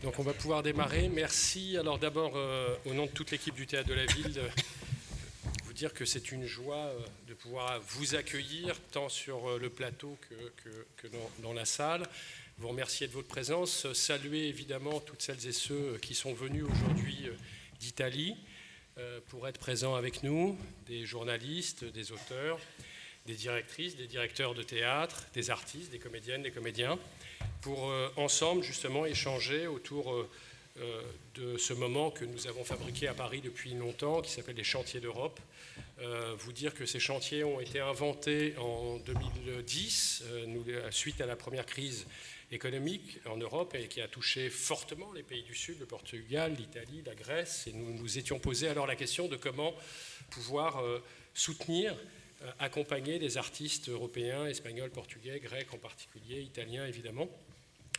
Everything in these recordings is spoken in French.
Donc on va pouvoir démarrer. Merci. Alors d'abord, au nom de toute l'équipe du Théâtre de la Ville, de vous dire que c'est une joie de pouvoir vous accueillir, tant sur le plateau que dans la salle. Vous remercier de votre présence. Saluer évidemment toutes celles et ceux qui sont venus aujourd'hui d'Italie pour être présents avec nous, des journalistes, des auteurs, des directrices, des directeurs de théâtre, des artistes, des comédiennes, des comédiens, pour ensemble justement échanger autour de ce moment que nous avons fabriqué à Paris depuis longtemps, qui s'appelle les Chantiers d'Europe. Vous dire que ces chantiers ont été inventés en 2010, suite à la première crise économique en Europe et qui a touché fortement les pays du Sud, le Portugal, l'Italie, la Grèce. Et nous nous étions posé alors la question de comment pouvoir soutenir, accompagner des artistes européens, espagnols, portugais, grecs en particulier, italiens évidemment,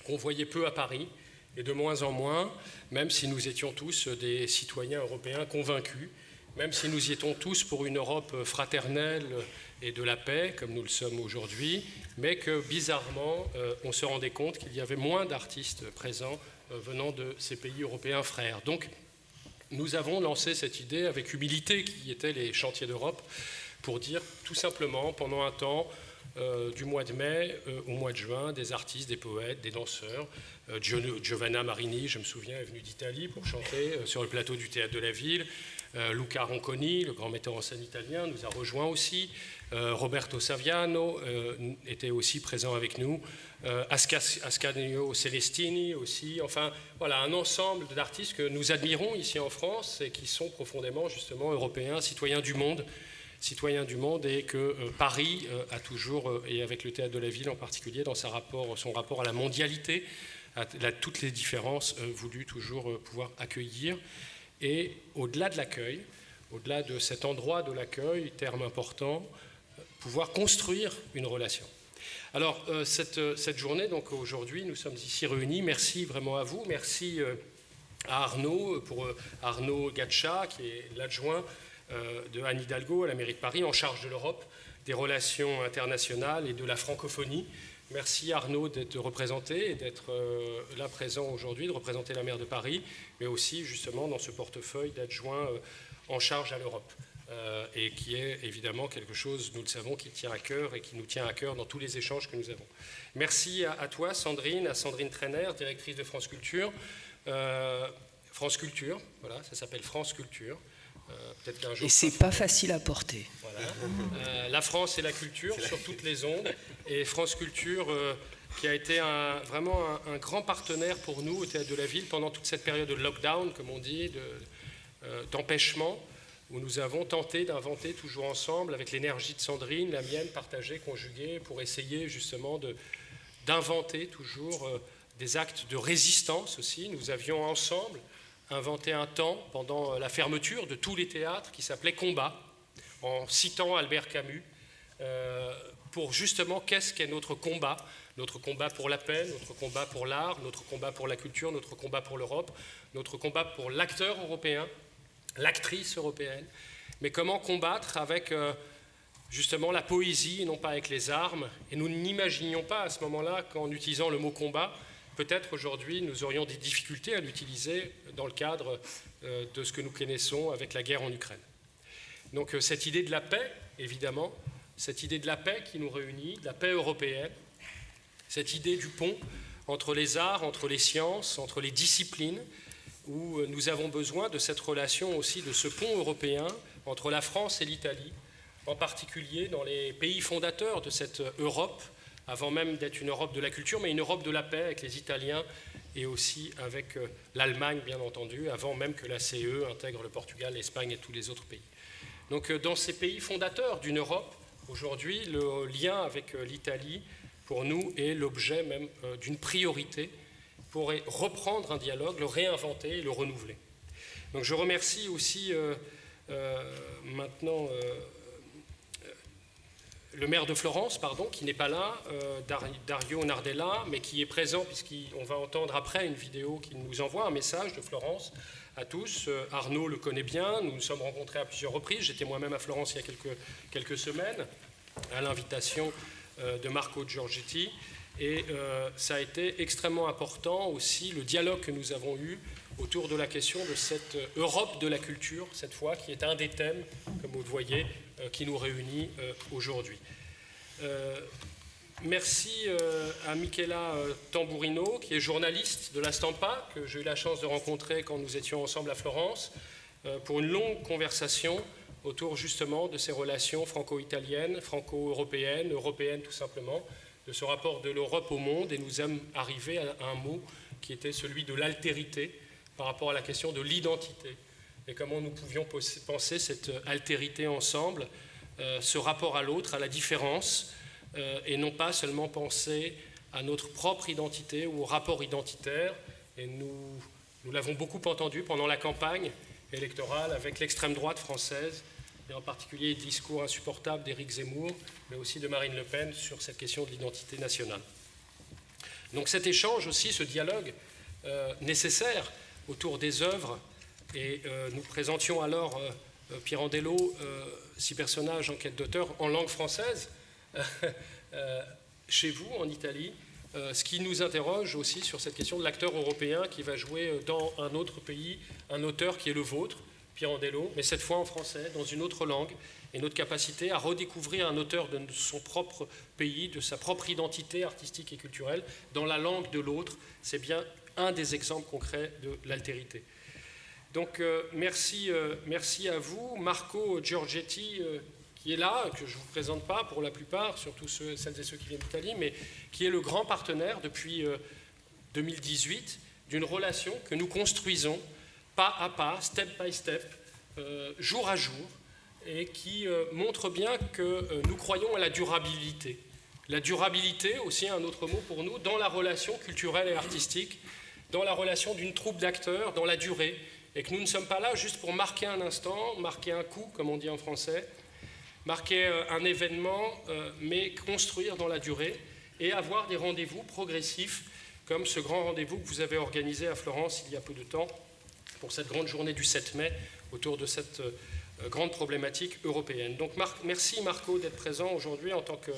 qu'on voyait peu à Paris et de moins en moins, même si nous étions tous des citoyens européens convaincus, même si nous y étions tous pour une Europe fraternelle et de la paix, comme nous le sommes aujourd'hui, mais que bizarrement, on se rendait compte qu'il y avait moins d'artistes présents venant de ces pays européens frères. Donc, nous avons lancé cette idée avec humilité qui étaient les Chantiers d'Europe, pour dire tout simplement, pendant un temps, du mois de mai au mois de juin, des artistes, des poètes, des danseurs. Giovanna Marini, je me souviens, est venue d'Italie pour chanter sur le plateau du Théâtre de la Ville. Luca Ronconi, le grand metteur en scène italien, nous a rejoints aussi. Roberto Saviano était aussi présent avec nous. Ascanio Celestini aussi. Enfin, voilà, un ensemble d'artistes que nous admirons ici en France et qui sont profondément, justement, européens, citoyens du monde et que Paris a toujours, et avec le Théâtre de la Ville en particulier, dans son rapport à la mondialité, à toutes les différences, voulu toujours pouvoir accueillir. Et au-delà de l'accueil, au-delà de cet endroit de l'accueil, terme important, pouvoir construire une relation. Alors, cette journée, donc aujourd'hui, nous sommes ici réunis. Merci vraiment à vous. Merci à Arnaud, pour Arnaud Gatcha, qui est l'adjoint de Anne Hidalgo à la mairie de Paris, en charge de l'Europe, des relations internationales et de la francophonie. Merci Arnaud d'être représenté et d'être là présent aujourd'hui, de représenter la maire de Paris, mais aussi justement dans ce portefeuille d'adjoint en charge à l'Europe. Et qui est évidemment quelque chose, nous le savons, qui tient à cœur et qui nous tient à cœur dans tous les échanges que nous avons. Merci à toi Sandrine, à Sandrine Trainer, directrice de France Culture. France Culture, voilà, ça s'appelle France Culture. Et c'est pas facile à porter. Voilà. La France et la culture sur toutes les ondes. Et France Culture qui a été vraiment un grand partenaire pour nous au Théâtre de la Ville pendant toute cette période de lockdown, comme on dit, d'empêchement, où nous avons tenté d'inventer toujours ensemble, avec l'énergie de Sandrine, la mienne, partagée, conjuguée, pour essayer justement d'inventer toujours des actes de résistance aussi. Nous avions ensemble inventé un temps pendant la fermeture de tous les théâtres qui s'appelait Combat, en citant Albert Camus, pour justement qu'est-ce qu'est notre combat pour la paix, notre combat pour l'art, notre combat pour la culture, notre combat pour l'Europe, notre combat pour l'acteur européen, l'actrice européenne, mais comment combattre avec justement la poésie et non pas avec les armes. Et nous n'imaginions pas à ce moment-là qu'en utilisant le mot combat, peut-être aujourd'hui, nous aurions des difficultés à l'utiliser dans le cadre de ce que nous connaissons avec la guerre en Ukraine. Donc cette idée de la paix, évidemment, cette idée de la paix qui nous réunit, de la paix européenne, cette idée du pont entre les arts, entre les sciences, entre les disciplines, où nous avons besoin de cette relation aussi, de ce pont européen entre la France et l'Italie, en particulier dans les pays fondateurs de cette Europe, avant même d'être une Europe de la culture, mais une Europe de la paix avec les Italiens et aussi avec l'Allemagne, bien entendu, avant même que la CE intègre le Portugal, l'Espagne et tous les autres pays. Donc dans ces pays fondateurs d'une Europe, aujourd'hui, le lien avec l'Italie, pour nous, est l'objet même d'une priorité pour reprendre un dialogue, le réinventer et le renouveler. Donc je remercie aussi maintenant le maire de Florence, qui n'est pas là, Dario Nardella, mais qui est présent, puisqu'on va entendre après une vidéo qui nous envoie un message de Florence à tous. Arnaud le connaît bien, nous nous sommes rencontrés à plusieurs reprises. J'étais moi-même à Florence il y a quelques semaines, à l'invitation de Marco Giorgetti. Et ça a été extrêmement important aussi le dialogue que nous avons eu autour de la question de cette Europe de la culture, cette fois, qui est un des thèmes, comme vous le voyez, qui nous réunit aujourd'hui. Merci à Michela Tamburino, qui est journaliste de La Stampa, que j'ai eu la chance de rencontrer quand nous étions ensemble à Florence, pour une longue conversation autour justement de ces relations franco-italiennes, franco-européennes, européennes tout simplement, de ce rapport de l'Europe au monde, et nous sommes arrivés à un mot qui était celui de l'altérité par rapport à la question de l'identité, et comment nous pouvions penser cette altérité ensemble, ce rapport à l'autre, à la différence, et non pas seulement penser à notre propre identité ou au rapport identitaire. Et nous l'avons beaucoup entendu pendant la campagne électorale avec l'extrême droite française, et en particulier les discours insupportables d'Éric Zemmour, mais aussi de Marine Le Pen sur cette question de l'identité nationale. Donc cet échange aussi, ce dialogue nécessaire autour des œuvres, et nous présentions alors Pirandello, 6 personnages en quête d'auteur en langue française, chez vous en Italie, ce qui nous interroge aussi sur cette question de l'acteur européen qui va jouer dans un autre pays un auteur qui est le vôtre, Pirandello, mais cette fois en français, dans une autre langue, et notre capacité à redécouvrir un auteur de son propre pays, de sa propre identité artistique et culturelle, dans la langue de l'autre, c'est bien un des exemples concrets de l'altérité. Donc merci à vous, Marco Giorgetti, qui est là, que je ne vous présente pas pour la plupart, surtout celles et ceux qui viennent d'Italie, mais qui est le grand partenaire depuis 2018 d'une relation que nous construisons pas à pas, step by step, jour à jour, et qui montre bien que nous croyons à la durabilité. La durabilité, aussi un autre mot pour nous, dans la relation culturelle et artistique, dans la relation d'une troupe d'acteurs, dans la durée, et que nous ne sommes pas là juste pour marquer un instant, marquer un coup, comme on dit en français, marquer un événement, mais construire dans la durée et avoir des rendez-vous progressifs, comme ce grand rendez-vous que vous avez organisé à Florence il y a peu de temps, pour cette grande journée du 7 mai, autour de cette grande problématique européenne. Donc merci Marco d'être présent aujourd'hui en tant que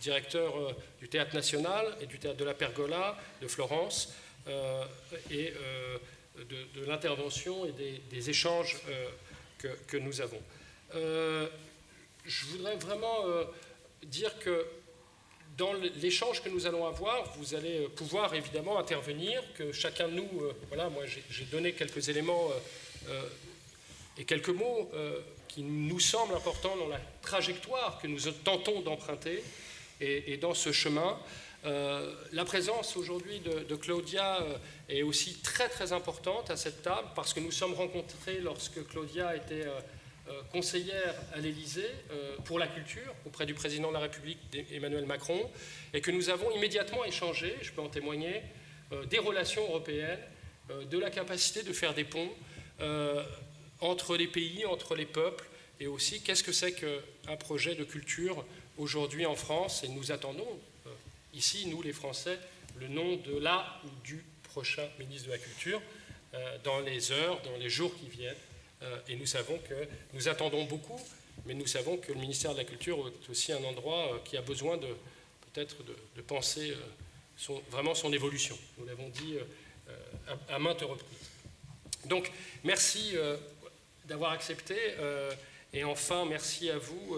directeur du Théâtre National et du Théâtre de la Pergola de Florence, et de l'intervention et des échanges que nous avons. Je voudrais vraiment dire que dans l'échange que nous allons avoir, vous allez pouvoir évidemment intervenir, que chacun de nous, voilà, moi j'ai donné quelques éléments et quelques mots qui nous semblent importants dans la trajectoire que nous tentons d'emprunter, et dans ce chemin. La présence aujourd'hui de Claudia est aussi très très importante à cette table, parce que nous sommes rencontrés lorsque Claudia était conseillère à l'Élysée pour la culture auprès du président de la République Emmanuel Macron, et que nous avons immédiatement échangé, je peux en témoigner, des relations européennes, de la capacité de faire des ponts entre les pays, entre les peuples, et aussi qu'est-ce que c'est qu'un projet de culture aujourd'hui en France. Et nous attendons ici, nous les Français, le nom de la ou du prochain ministre de la Culture dans les heures, dans les jours qui viennent. Et nous savons que nous attendons beaucoup, mais nous savons que le ministère de la Culture est aussi un endroit qui a besoin peut-être de penser vraiment son évolution. Nous l'avons dit à maintes reprises. Donc, merci d'avoir accepté. Et enfin, merci à vous,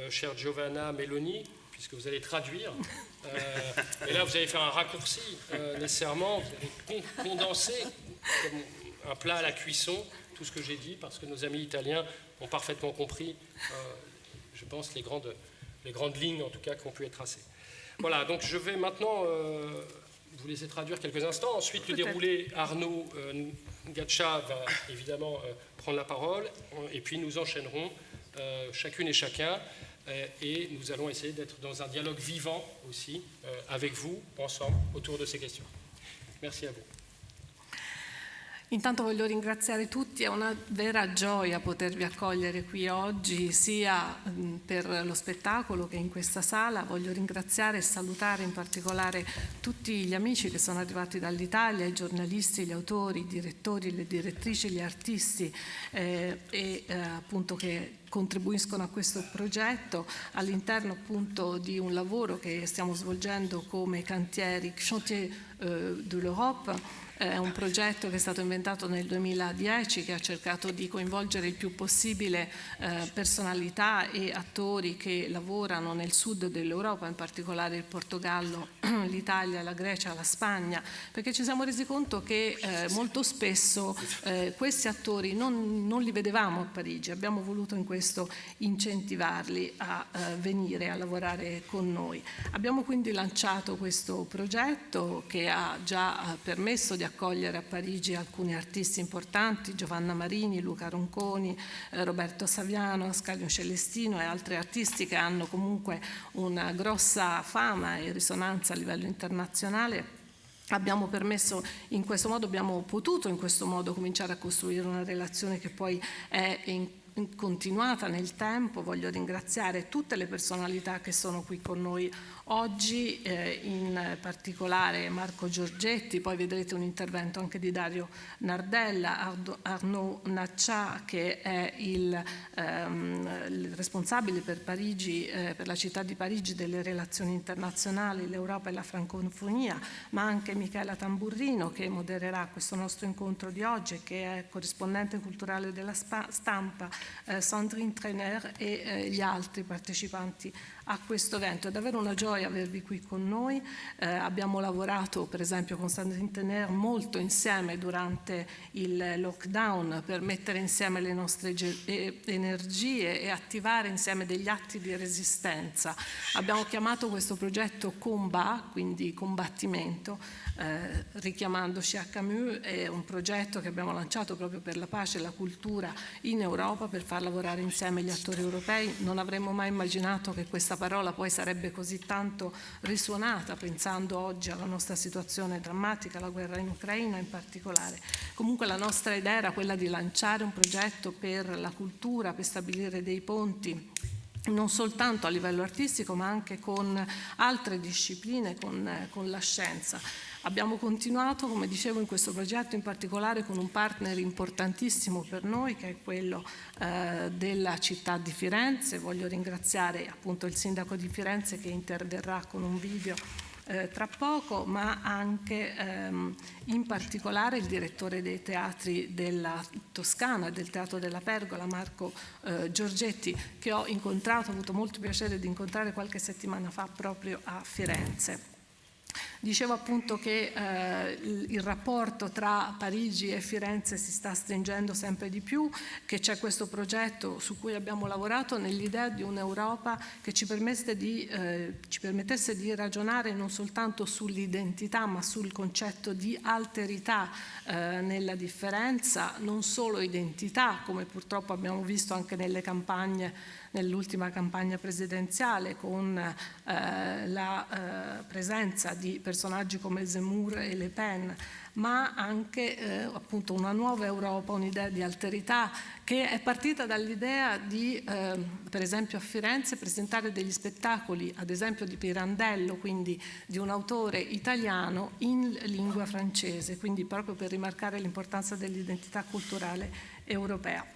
chère Giovanna Meloni, puisque vous allez traduire. Et là, vous allez faire un raccourci, nécessairement. Vous allez condenser, comme un plat à la cuisson, tout ce que j'ai dit, parce que nos amis italiens ont parfaitement compris, je pense, les grandes lignes, en tout cas, qui ont pu être tracées. Voilà, donc je vais maintenant vous laisser traduire quelques instants. Ensuite, le déroulé, Arnaud Ngaccia va évidemment prendre la parole, et puis nous enchaînerons chacune et chacun, et nous allons essayer d'être dans un dialogue vivant aussi, avec vous, ensemble, autour de ces questions. Merci à vous. Intanto voglio ringraziare tutti, è una vera gioia potervi accogliere qui oggi, sia per lo spettacolo che in questa sala. Voglio ringraziare e salutare in particolare tutti gli amici che sono arrivati dall'Italia, i giornalisti, gli autori, i direttori, le direttrici, gli artisti, appunto che contribuiscono a questo progetto all'interno appunto di un lavoro che stiamo svolgendo come cantieri Chantier de l'Europe. È un progetto che è stato inventato nel 2010 che ha cercato di coinvolgere il più possibile personalità e attori che lavorano nel sud dell'Europa, in particolare il Portogallo, l'Italia, la Grecia, la Spagna, perché ci siamo resi conto che molto spesso questi attori non li vedevamo a Parigi. Abbiamo voluto in questo incentivarli a venire a lavorare con noi. Abbiamo quindi lanciato questo progetto che ha già permesso di accogliere a Parigi alcuni artisti importanti, Giovanna Marini, Luca Ronconi, Roberto Saviano, Ascanio Celestino e altri artisti che hanno comunque una grossa fama e risonanza a livello internazionale. Abbiamo potuto in questo modo cominciare a costruire una relazione che poi è continuata nel tempo. Voglio ringraziare tutte le personalità che sono qui con noi oggi, in particolare Marco Giorgetti, poi vedrete un intervento anche di Dario Nardella, Arnaud Naccia, che è il responsabile per Parigi, per la città di Parigi, delle relazioni internazionali, l'Europa e la francofonia, ma anche Michela Tamburrino, che modererà questo nostro incontro di oggi, che è corrispondente culturale della Stampa, Sandrine Trainer e gli altri partecipanti a questo evento. È davvero una gioia avervi qui con noi. Abbiamo lavorato per esempio con Sandrine Trainer molto insieme durante il lockdown per mettere insieme le nostre energie e attivare insieme degli atti di resistenza. Abbiamo chiamato questo progetto Combat, quindi combattimento, richiamandoci a Camus. È un progetto che abbiamo lanciato proprio per la pace e la cultura in Europa, per far lavorare insieme gli attori europei. Non avremmo mai immaginato che questa parola poi sarebbe così tanto risuonata, pensando oggi alla nostra situazione drammatica, la guerra in Ucraina in particolare. Comunque la nostra idea era quella di lanciare un progetto per la cultura, per stabilire dei ponti non soltanto a livello artistico ma anche con altre discipline, con la scienza. Abbiamo continuato, come dicevo, in questo progetto in particolare con un partner importantissimo per noi, che è quello della città di Firenze. Voglio ringraziare appunto il sindaco di Firenze che interverrà con un video tra poco, ma anche in particolare il direttore dei teatri della Toscana, del Teatro della Pergola, Marco Giorgetti, che ho avuto molto piacere di incontrare qualche settimana fa proprio a Firenze. Dicevo appunto che il rapporto tra Parigi e Firenze si sta stringendo sempre di più, che c'è questo progetto su cui abbiamo lavorato nell'idea di un'Europa che ci permettesse di ragionare non soltanto sull'identità ma sul concetto di alterità nella differenza, non solo identità, come purtroppo abbiamo visto anche nell'ultima campagna presidenziale, con la presenza di personaggi come Zemmour e Le Pen, ma anche appunto una nuova Europa, un'idea di alterità che è partita dall'idea di, per esempio a Firenze, presentare degli spettacoli, ad esempio di Pirandello, quindi di un autore italiano, in lingua francese, quindi proprio per rimarcare l'importanza dell'identità culturale europea.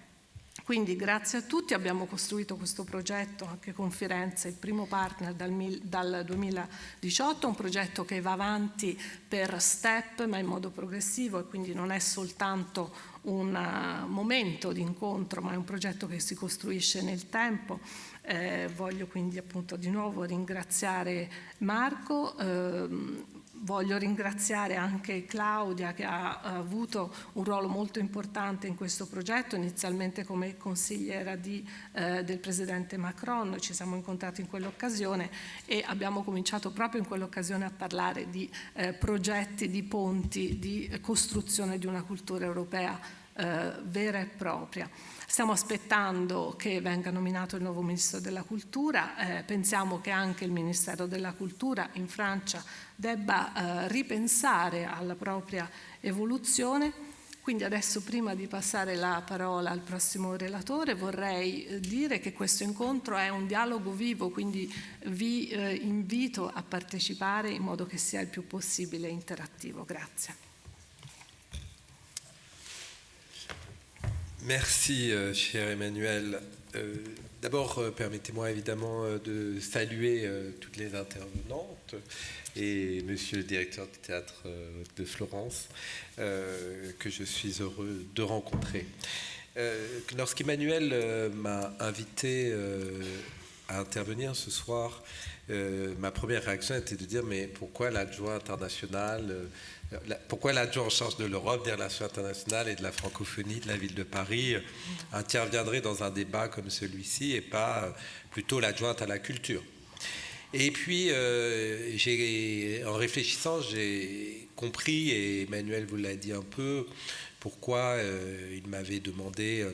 Quindi grazie a tutti abbiamo costruito questo progetto anche con Firenze, il primo partner dal 2018, un progetto che va avanti per step ma in modo progressivo, e quindi non è soltanto un momento di incontro ma è un progetto che si costruisce nel tempo. Voglio quindi appunto di nuovo ringraziare Marco. Voglio ringraziare anche Claudia, che ha avuto un ruolo molto importante in questo progetto, inizialmente come consigliera del presidente Macron. Ci siamo incontrati in quell'occasione e abbiamo cominciato proprio in quell'occasione a parlare di progetti, di ponti, di costruzione di una cultura europea vera e propria. Stiamo aspettando che venga nominato il nuovo Ministro della Cultura, pensiamo che anche il Ministero della Cultura in Francia debba ripensare alla propria evoluzione. Quindi adesso, prima di passare la parola al prossimo relatore, vorrei dire che questo incontro è un dialogo vivo, quindi vi invito a partecipare in modo che sia il più possibile interattivo. Grazie. Merci, cher Emmanuel. D'abord, permettez-moi évidemment de saluer toutes les intervenantes et monsieur le directeur du théâtre de Florence, que je suis heureux de rencontrer. Lorsqu'Emmanuel m'a invité à intervenir ce soir, ma première réaction était de dire mais pourquoi l'adjoint international, pourquoi l'adjoint en charge de l'Europe, des relations internationales et de la francophonie de la ville de Paris interviendrait dans un débat comme celui-ci et pas plutôt l'adjointe à la culture. Et puis, en réfléchissant, j'ai compris, et Emmanuel vous l'a dit un peu, pourquoi il m'avait demandé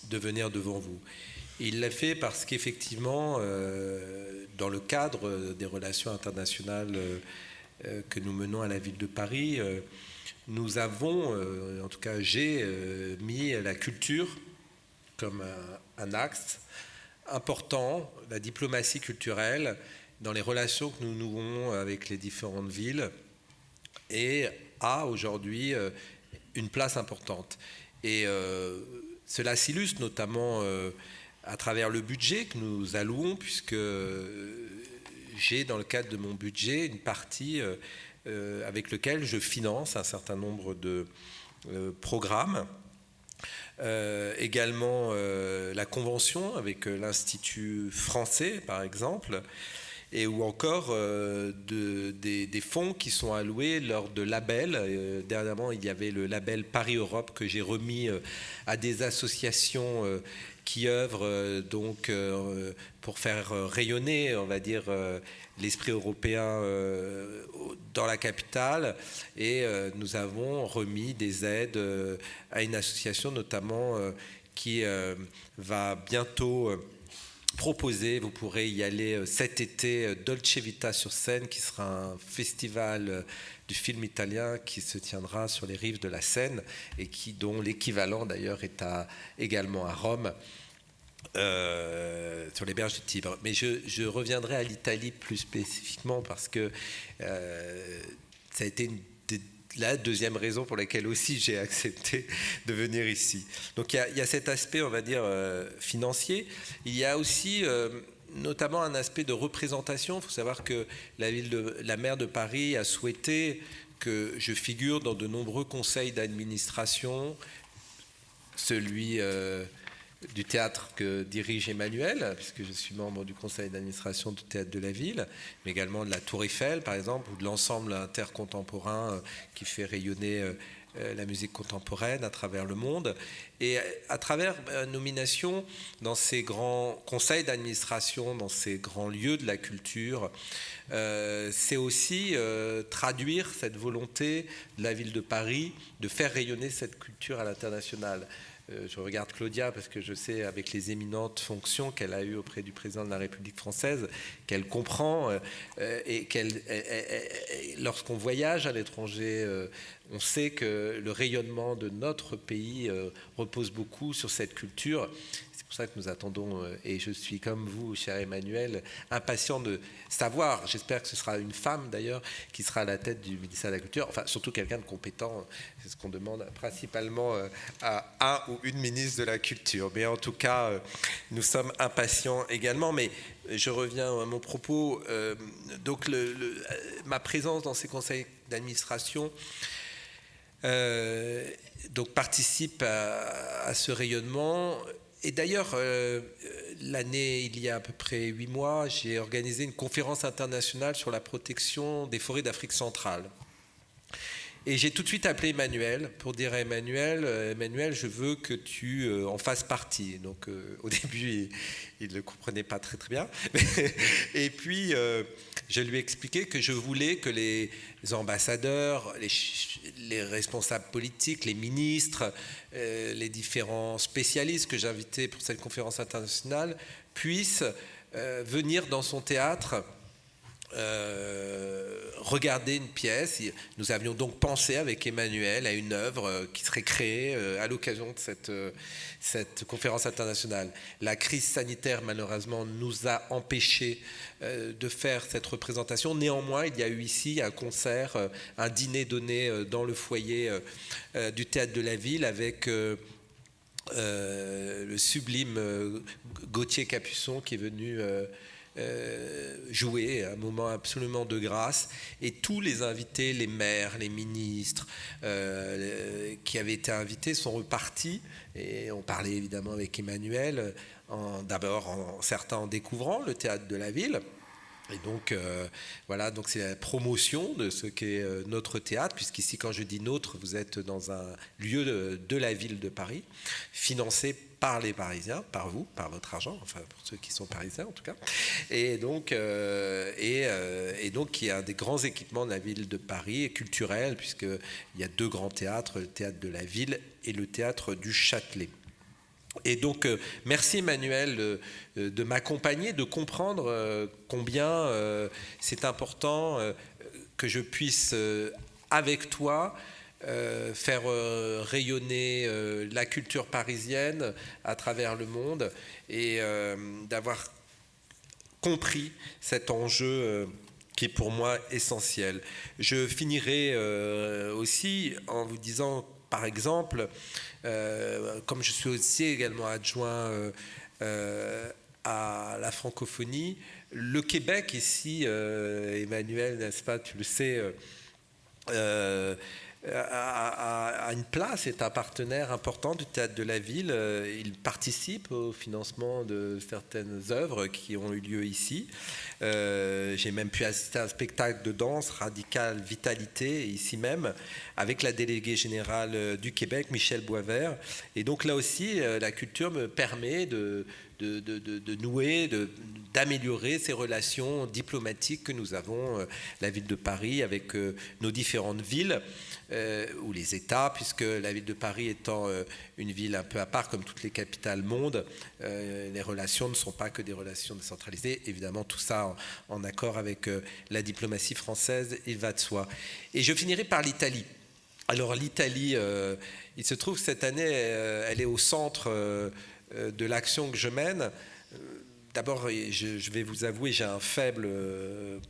de venir devant vous. Il l'a fait parce qu'effectivement, dans le cadre des relations internationales que nous menons à la ville de Paris, nous avons, en tout cas j'ai mis la culture comme un axe important, la diplomatie culturelle, dans les relations que nous nouons avec les différentes villes, et a aujourd'hui une place importante. Et cela s'illustre notamment à travers le budget que nous allouons, puisque j'ai dans le cadre de mon budget une partie avec laquelle je finance un certain nombre de programmes. Également la convention avec l'Institut français, par exemple, et ou encore des fonds qui sont alloués lors de labels. Dernièrement, il y avait le label Paris-Europe que j'ai remis à des associations qui œuvrent donc pour faire rayonner, on va dire, l'esprit européen dans la capitale. Et nous avons remis des aides à une association notamment qui va bientôt proposer, vous pourrez y aller cet été, Dolce Vita sur Seine, qui sera un festival du film italien qui se tiendra sur les rives de la Seine et dont l'équivalent d'ailleurs est également à Rome, sur les berges du Tibre. Mais je reviendrai à l'Italie plus spécifiquement parce que ça a été la deuxième raison pour laquelle aussi j'ai accepté de venir ici. Donc il y a cet aspect, on va dire, financier. Il y a aussi notamment un aspect de représentation. Il faut savoir que la maire de Paris a souhaité que je figure dans de nombreux conseils d'administration, celui du théâtre que dirige Emmanuel, puisque je suis membre du conseil d'administration du théâtre de la ville, mais également de la Tour Eiffel, par exemple, ou de l'ensemble intercontemporain qui fait rayonner la musique contemporaine à travers le monde. Et à travers nomination dans ces grands conseils d'administration, dans ces grands lieux de la culture, c'est aussi traduire cette volonté de la ville de Paris de faire rayonner cette culture à l'international. Je regarde Claudia parce que je sais, avec les éminentes fonctions qu'elle a eues auprès du président de la République française, qu'elle comprend et lorsqu'on voyage à l'étranger, on sait que le rayonnement de notre pays repose beaucoup sur cette culture. C'est pour ça que nous attendons, et je suis comme vous, cher Emmanuel, impatient de savoir, j'espère que ce sera une femme d'ailleurs, qui sera à la tête du ministère de la Culture, enfin surtout quelqu'un de compétent, c'est ce qu'on demande principalement à un ou une ministre de la Culture. Mais en tout cas, nous sommes impatients également, mais je reviens à mon propos. Donc ma présence dans ces conseils d'administration donc participe à ce rayonnement. Et d'ailleurs, il y a à peu près 8 mois, j'ai organisé une conférence internationale sur la protection des forêts d'Afrique centrale. Et j'ai tout de suite appelé Emmanuel pour dire à Emmanuel, je veux que tu en fasses partie. Donc au début, il ne le comprenait pas très très bien. Et puis, je lui ai expliqué que je voulais que les ambassadeurs, les responsables politiques, les ministres, les différents spécialistes que j'invitais pour cette conférence internationale puissent venir dans son théâtre regarder une pièce. Nous avions donc pensé avec Emmanuel à une œuvre qui serait créée à l'occasion de cette conférence internationale. La crise sanitaire, malheureusement, nous a empêchés de faire cette représentation. Néanmoins, il y a eu ici un concert, un dîner donné dans le foyer du Théâtre de la Ville avec le sublime Gauthier Capuçon qui est venu jouer un moment absolument de grâce, et tous les invités, les maires, les ministres qui avaient été invités sont repartis, et on parlait évidemment avec Emmanuel, d'abord certains en découvrant le théâtre de la ville. Et donc, voilà, donc c'est la promotion de ce qu'est notre théâtre, puisqu'ici, quand je dis nôtre, vous êtes dans un lieu de la ville de Paris, financé par les Parisiens, par vous, par votre argent, enfin pour ceux qui sont parisiens en tout cas, et donc qui est un des grands équipements de la ville de Paris, culturel, puisqu'il y a 2 grands théâtres, le théâtre de la ville et le théâtre du Châtelet. Et donc, merci Emmanuel de m'accompagner, de comprendre combien c'est important que je puisse, avec toi, faire rayonner la culture parisienne à travers le monde, et d'avoir compris cet enjeu qui est pour moi essentiel. Je finirai aussi en vous disant, par exemple, comme je suis aussi également adjoint à la francophonie, le Québec ici, Emmanuel, n'est-ce pas, tu le sais, a une place, est un partenaire important du théâtre de la ville. Il participe au financement de certaines œuvres qui ont eu lieu ici. J'ai même pu assister à un spectacle de danse, Radical Vitalité, ici même, avec la déléguée générale du Québec, Michel Boisvert. Et donc là aussi, la culture me permet de nouer, d'améliorer ces relations diplomatiques que nous avons, la ville de Paris, avec nos différentes villes, ou les États, puisque la ville de Paris étant une ville un peu à part, comme toutes les capitales monde, les relations ne sont pas que des relations décentralisées. Évidemment, tout ça en accord avec la diplomatie française, il va de soi. Et je finirai par l'Italie. Alors l'Italie, il se trouve que cette année, elle est au centre de l'action que je mène. D'abord, je vais vous avouer, j'ai un faible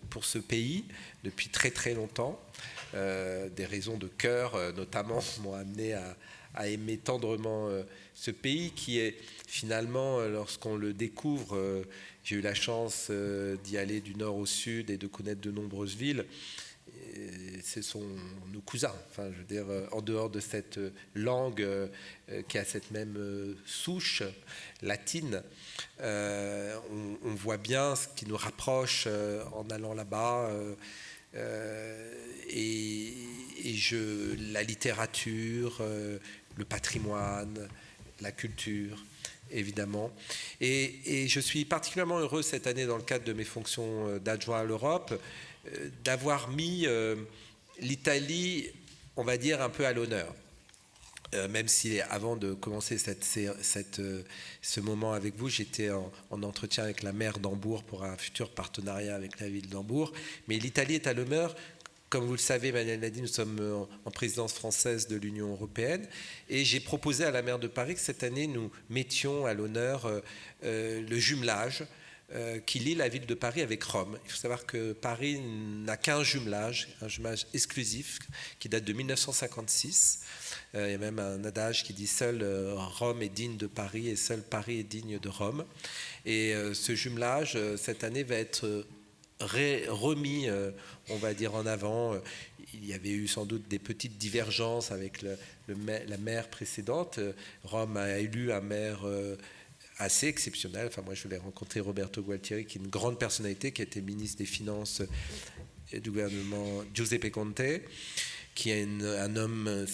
pour ce pays depuis très très longtemps. Des raisons de cœur, notamment, m'ont amené à aimer tendrement ce pays qui est finalement, lorsqu'on le découvre, j'ai eu la chance d'y aller du nord au sud et de connaître de nombreuses villes. Ce sont nos cousins, enfin, je veux dire, en dehors de cette langue qui a cette même souche latine, on voit bien ce qui nous rapproche en allant là-bas, la littérature, le patrimoine, la culture, évidemment. Et je suis particulièrement heureux cette année, dans le cadre de mes fonctions d'adjoint à l'Europe, d'avoir mis l'Italie, on va dire, un peu à l'honneur. Même si avant de commencer ce moment avec vous, j'étais en entretien avec la maire d'Hambourg pour un futur partenariat avec la ville d'Hambourg. Mais l'Italie est à l'honneur. Comme vous le savez, Emmanuel l'a dit, nous sommes en présidence française de l'Union européenne. Et j'ai proposé à la maire de Paris que cette année, nous mettions à l'honneur le jumelage qui lie la ville de Paris avec Rome. Il faut savoir que Paris n'a qu'un jumelage exclusif qui date de 1956. Il y a même un adage qui dit « Seul Rome est digne de Paris et seul Paris est digne de Rome ». Et ce jumelage, cette année, va être remis, on va dire, en avant. Il y avait eu sans doute des petites divergences avec la maire précédente. Rome a élu un maire assez exceptionnel. Enfin, moi, je l'ai rencontré, Roberto Gualtieri, qui est une grande personnalité, qui a été ministre des Finances du gouvernement Giuseppe Conte, qui est un homme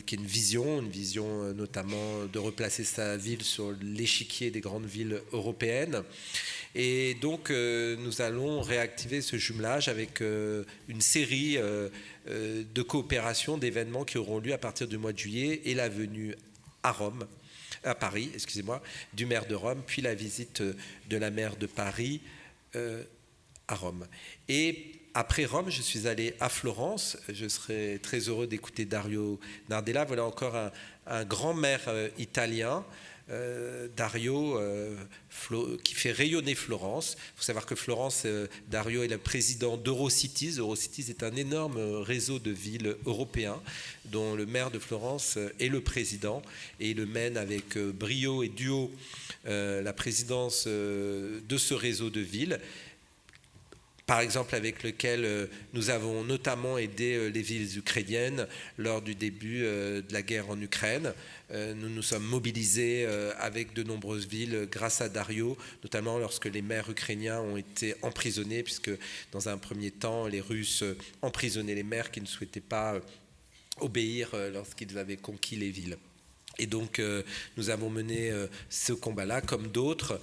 qui a une vision notamment de replacer sa ville sur l'échiquier des grandes villes européennes. Et donc, nous allons réactiver ce jumelage avec une série de coopérations, d'événements qui auront lieu à partir du mois de juillet, et la venue à Paris, du maire de Rome, puis la visite de la maire de Paris à Rome. Et après Rome, je suis allé à Florence. Je serai très heureux d'écouter Dario Nardella. Voilà encore un grand maire italien Dario, qui fait rayonner Florence. Il faut savoir que Florence, Dario est le président d'Eurocities. Eurocities est un énorme réseau de villes européens dont le maire de Florence est le président, et il le mène avec brio et duo la présidence de ce réseau de villes, par exemple avec lequel nous avons notamment aidé les villes ukrainiennes lors du début de la guerre en Ukraine. Nous nous sommes mobilisés avec de nombreuses villes grâce à Dario, notamment lorsque les maires ukrainiens ont été emprisonnés, puisque dans un premier temps, les Russes emprisonnaient les maires qui ne souhaitaient pas obéir lorsqu'ils avaient conquis les villes. Et donc, nous avons mené ce combat-là, comme d'autres,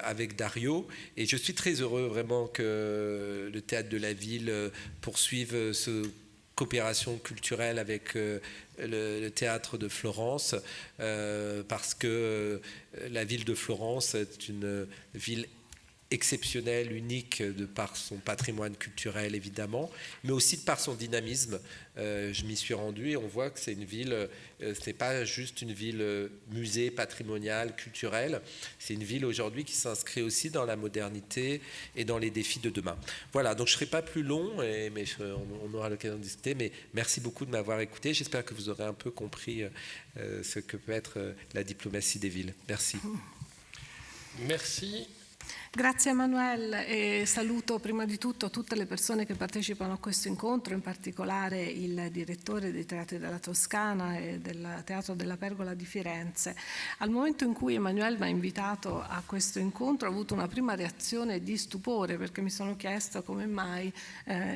avec Dario. Et je suis très heureux vraiment que le Théâtre de la Ville poursuive cette coopération culturelle avec le Théâtre de Florence, parce que la ville de Florence est une ville exceptionnelle, unique de par son patrimoine culturel évidemment, mais aussi de par son dynamisme. Je m'y suis rendu et on voit que c'est une ville, ce n'est pas juste une ville musée, patrimoniale, culturelle, c'est une ville aujourd'hui qui s'inscrit aussi dans la modernité et dans les défis de demain. Voilà, donc je ne serai pas plus long, mais on aura l'occasion de discuter, mais merci beaucoup de m'avoir écouté. J'espère que vous aurez un peu compris ce que peut être la diplomatie des villes. Merci. Merci. Grazie Emanuele, e saluto prima di tutto tutte le persone che partecipano a questo incontro, in particolare il direttore dei Teatri della Toscana e del Teatro della Pergola di Firenze. Al momento in cui Emanuele mi ha invitato a questo incontro ho avuto una prima reazione di stupore, perché mi sono chiesto come mai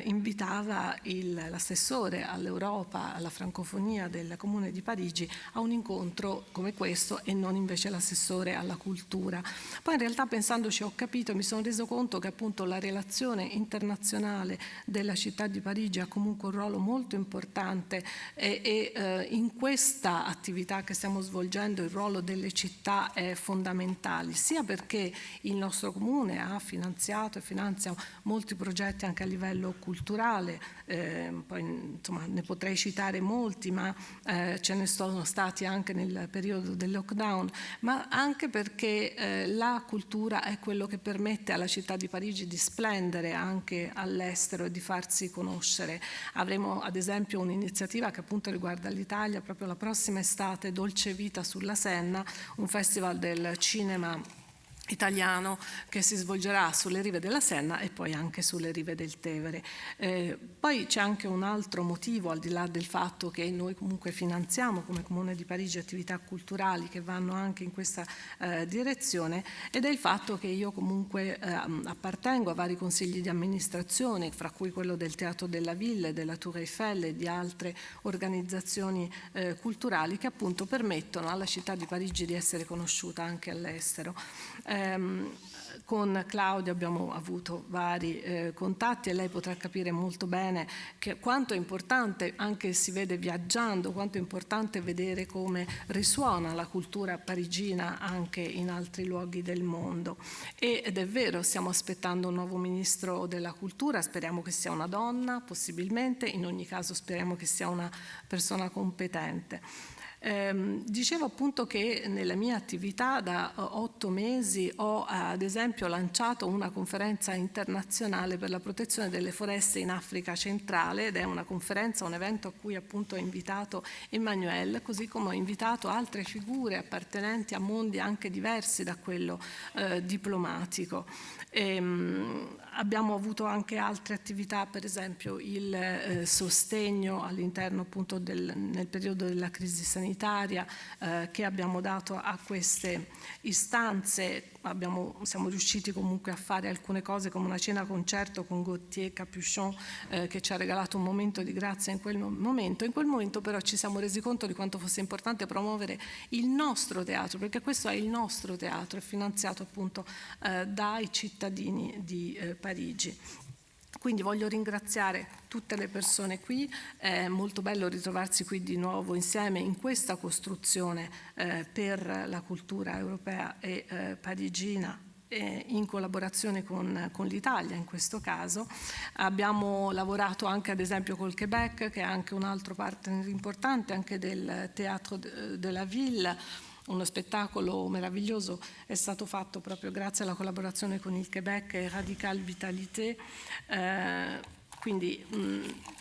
invitava l'assessore all'Europa, alla francofonia del Comune di Parigi a un incontro come questo e non invece l'assessore alla cultura. Poi in realtà pensandoci ho capito, mi sono reso conto che appunto la relazione internazionale della città di Parigi ha comunque un ruolo molto importante e in questa attività che stiamo svolgendo il ruolo delle città è fondamentale, sia perché il nostro comune ha finanziato e finanzia molti progetti anche a livello culturale, poi insomma ne potrei citare molti, ma ce ne sono stati anche nel periodo del lockdown, ma anche perché la cultura è quello che permette alla città di Parigi di splendere anche all'estero e di farsi conoscere. Avremo ad esempio un'iniziativa che appunto riguarda l'Italia, proprio la prossima estate, Dolce Vita sulla Senna, un festival del cinema italiano che si svolgerà sulle rive della Senna e poi anche sulle rive del Tevere. Poi c'è anche un altro motivo, al di là del fatto che noi comunque finanziamo come Comune di Parigi attività culturali che vanno anche in questa direzione, ed è il fatto che io comunque appartengo a vari consigli di amministrazione, fra cui quello del Teatro della Ville, della Tour Eiffel e di altre organizzazioni culturali che appunto permettono alla città di Parigi di essere conosciuta anche all'estero. Con Claudia abbiamo avuto vari contatti e lei potrà capire molto bene che quanto è importante, anche si vede viaggiando, quanto è importante vedere come risuona la cultura parigina anche in altri luoghi del mondo. Ed è vero, stiamo aspettando un nuovo ministro della cultura, speriamo che sia una donna possibilmente, in ogni caso speriamo che sia una persona competente. Dicevo appunto che nella mia attività da 8 mesi ho ad esempio lanciato una conferenza internazionale per la protezione delle foreste in Africa centrale, ed è una conferenza, un evento a cui appunto ho invitato Emanuele, così come ho invitato altre figure appartenenti a mondi anche diversi da quello diplomatico. Abbiamo avuto anche altre attività, per esempio il sostegno all'interno appunto nel periodo della crisi sanitaria che abbiamo dato a queste istanze. Siamo riusciti comunque a fare alcune cose come una cena concerto con Gauthier Capuchon che ci ha regalato un momento di grazia in quel momento. In quel momento però ci siamo resi conto di quanto fosse importante promuovere il nostro teatro, perché questo è il nostro teatro, è finanziato appunto dai cittadini di Parigi. Quindi voglio ringraziare tutte le persone qui, è molto bello ritrovarsi qui di nuovo insieme in questa costruzione per la cultura europea e parigina, in collaborazione con l'Italia in questo caso. Abbiamo lavorato anche ad esempio col Quebec, che è anche un altro partner importante anche del Teatro de la Ville, uno spettacolo meraviglioso è stato fatto proprio grazie alla collaborazione con il Québec e Radical Vitalité. Quindi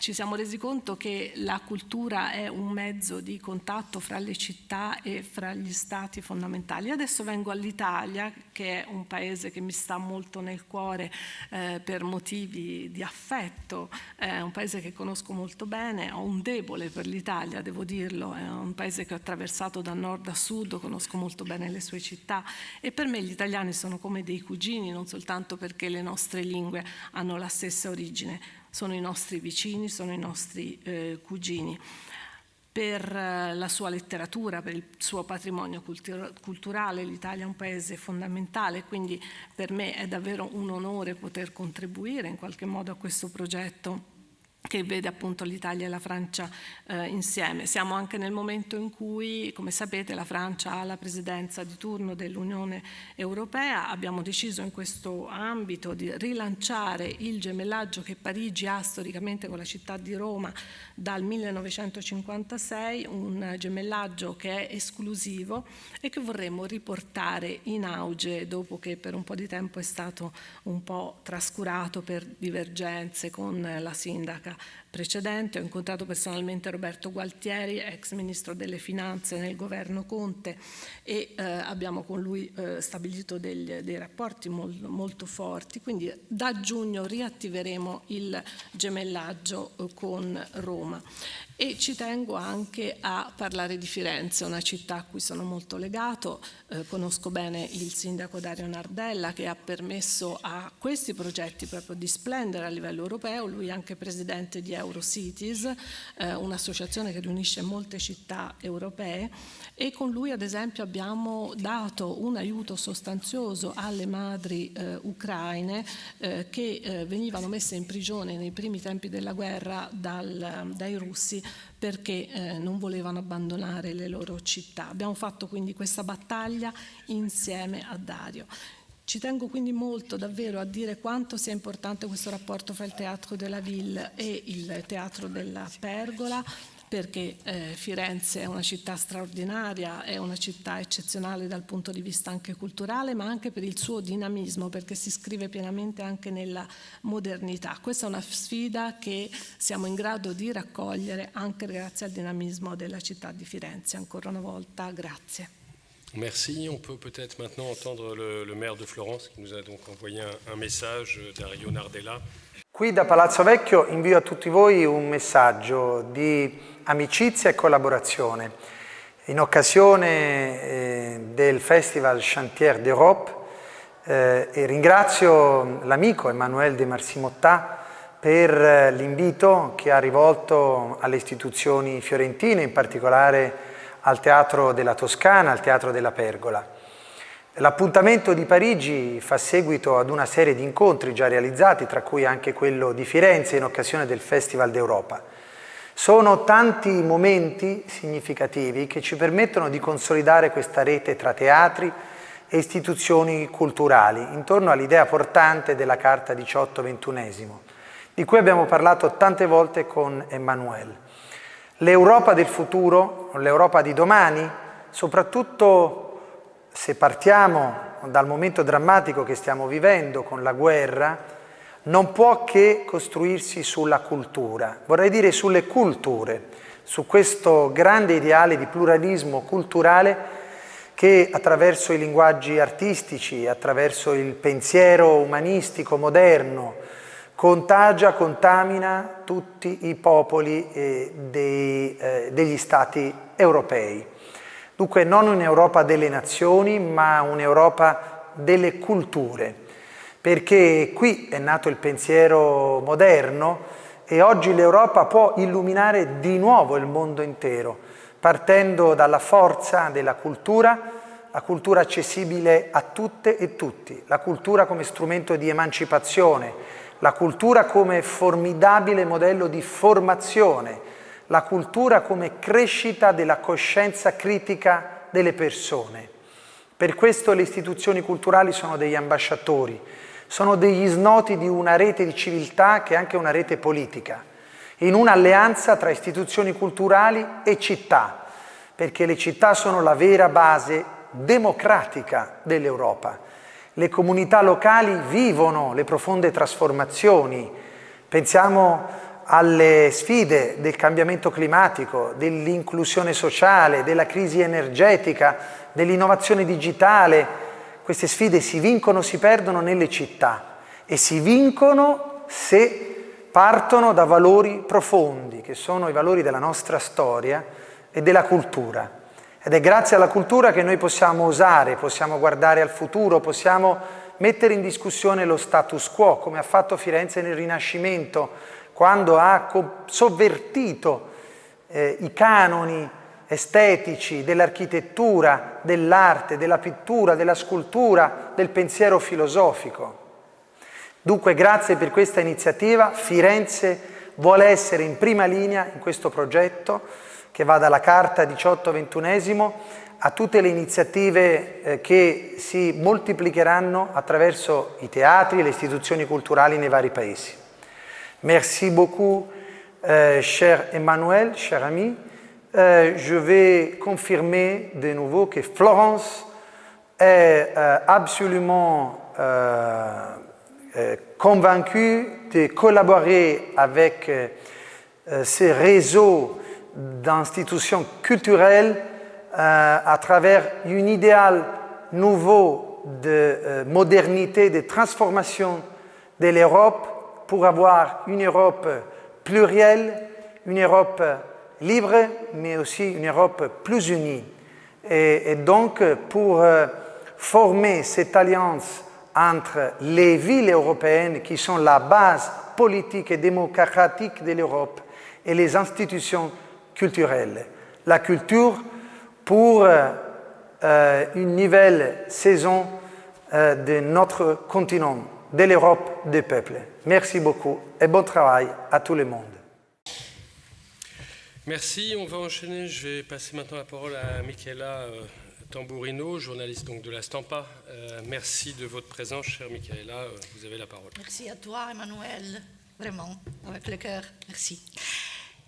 ci siamo resi conto che la cultura è un mezzo di contatto fra le città e fra gli stati fondamentali. Adesso vengo all'Italia, che è un paese che mi sta molto nel cuore per motivi di affetto, è un paese che conosco molto bene, ho un debole per l'Italia, devo dirlo, è un paese che ho attraversato da nord a sud, conosco molto bene le sue città e per me gli italiani sono come dei cugini, non soltanto perché le nostre lingue hanno la stessa origine, sono i nostri vicini, sono i nostri cugini. Per la sua letteratura, per il suo patrimonio culturale, l'Italia è un paese fondamentale, quindi per me è davvero un onore poter contribuire in qualche modo a questo progetto che vede appunto l'Italia e la Francia insieme. Siamo anche nel momento in cui, come sapete, la Francia ha la presidenza di turno dell'Unione Europea. Abbiamo deciso in questo ambito di rilanciare il gemellaggio che Parigi ha storicamente con la città di Roma dal 1956, un gemellaggio che è esclusivo e che vorremmo riportare in auge dopo che per un po' di tempo è stato un po' trascurato per divergenze con la sindaca precedente. Ho incontrato personalmente Roberto Gualtieri, ex ministro delle finanze nel governo Conte, e abbiamo con lui stabilito dei rapporti molto forti, quindi da giugno riattiveremo il gemellaggio con Roma. E ci tengo anche a parlare di Firenze, una città a cui sono molto legato, conosco bene il sindaco Dario Nardella che ha permesso a questi progetti proprio di splendere a livello europeo, lui è anche presidente di Eurocities, un'associazione che riunisce molte città europee, e con lui ad esempio abbiamo dato un aiuto sostanzioso alle madri ucraine che venivano messe in prigione nei primi tempi della guerra dai russi perché non volevano abbandonare le loro città. Abbiamo fatto quindi questa battaglia insieme a Dario. Ci tengo quindi molto davvero a dire quanto sia importante questo rapporto fra il Teatro della Ville e il Teatro della Pergola, perché Firenze è una città straordinaria, è una città eccezionale dal punto di vista anche culturale, ma anche per il suo dinamismo, perché si iscrive pienamente anche nella modernità. Questa è una sfida che siamo in grado di raccogliere anche grazie al dinamismo della città di Firenze. Ancora una volta, grazie. Merci. On peut peut-être maintenant entendre le maire de Florence qui nous a donc envoyé un message, Dario Nardella. Qui da Palazzo Vecchio invio a tutti voi un messaggio di amicizia e collaborazione. In occasione del Festival Chantiers d'Europe e ringrazio l'amico Emmanuel de Marcimotta per l'invito che ha rivolto alle istituzioni fiorentine, in particolare al Teatro della Toscana, al Teatro della Pergola. L'appuntamento di Parigi fa seguito ad una serie di incontri già realizzati, tra cui anche quello di Firenze in occasione del Festival d'Europa. Sono tanti momenti significativi che ci permettono di consolidare questa rete tra teatri e istituzioni culturali, intorno all'idea portante della Carta 18-21, di cui abbiamo parlato tante volte con Emmanuel. L'Europa del futuro, l'Europa di domani, soprattutto se partiamo dal momento drammatico che stiamo vivendo con la guerra, non può che costruirsi sulla cultura, vorrei dire sulle culture, su questo grande ideale di pluralismo culturale che attraverso i linguaggi artistici, attraverso il pensiero umanistico moderno, contagia, contamina tutti i popoli degli stati europei. Dunque non un'Europa delle nazioni, ma un'Europa delle culture, perché qui è nato il pensiero moderno e oggi l'Europa può illuminare di nuovo il mondo intero, partendo dalla forza della cultura, la cultura accessibile a tutte e tutti, la cultura come strumento di emancipazione, la cultura come formidabile modello di formazione, la cultura come crescita della coscienza critica delle persone. Per questo le istituzioni culturali sono degli ambasciatori, sono degli snoti di una rete di civiltà che è anche una rete politica, in un'alleanza tra istituzioni culturali e città, perché le città sono la vera base democratica dell'Europa. Le comunità locali vivono le profonde trasformazioni. Pensiamo alle sfide del cambiamento climatico, dell'inclusione sociale, della crisi energetica, dell'innovazione digitale. Queste sfide si vincono, si perdono nelle città e si vincono se partono da valori profondi, che sono i valori della nostra storia e della cultura. Ed è grazie alla cultura che noi possiamo osare, possiamo guardare al futuro, possiamo mettere in discussione lo status quo, come ha fatto Firenze nel Rinascimento, quando ha sovvertito i canoni estetici dell'architettura, dell'arte, della pittura, della scultura, del pensiero filosofico. Dunque, grazie per questa iniziativa. Firenze vuole essere in prima linea in questo progetto, che va dalla Carta 18-21 a tutte le iniziative che si moltiplicheranno attraverso i teatri e le istituzioni culturali nei vari paesi. Merci beaucoup, cher Emmanuel, cher ami. Je vais confirmer de nouveau que Florence est absolument convaincue de collaborer avec ce réseau d'institutions culturelles à travers un idéal nouveau de modernité, de transformation de l'Europe pour avoir une Europe plurielle, une Europe libre, mais aussi une Europe plus unie. Et donc, pour former cette alliance entre les villes européennes qui sont la base politique et démocratique de l'Europe et les institutions culturelles. La culture pour une nouvelle saison de notre continent, de l'Europe des peuples. Merci beaucoup et bon travail à tout le monde. Merci, on va enchaîner. Je vais passer maintenant la parole à Michaela Tamburino, journaliste donc de la Stampa. Merci de votre présence, chère Michaela, vous avez la parole. Merci à toi, Emmanuel, vraiment, avec le cœur, merci.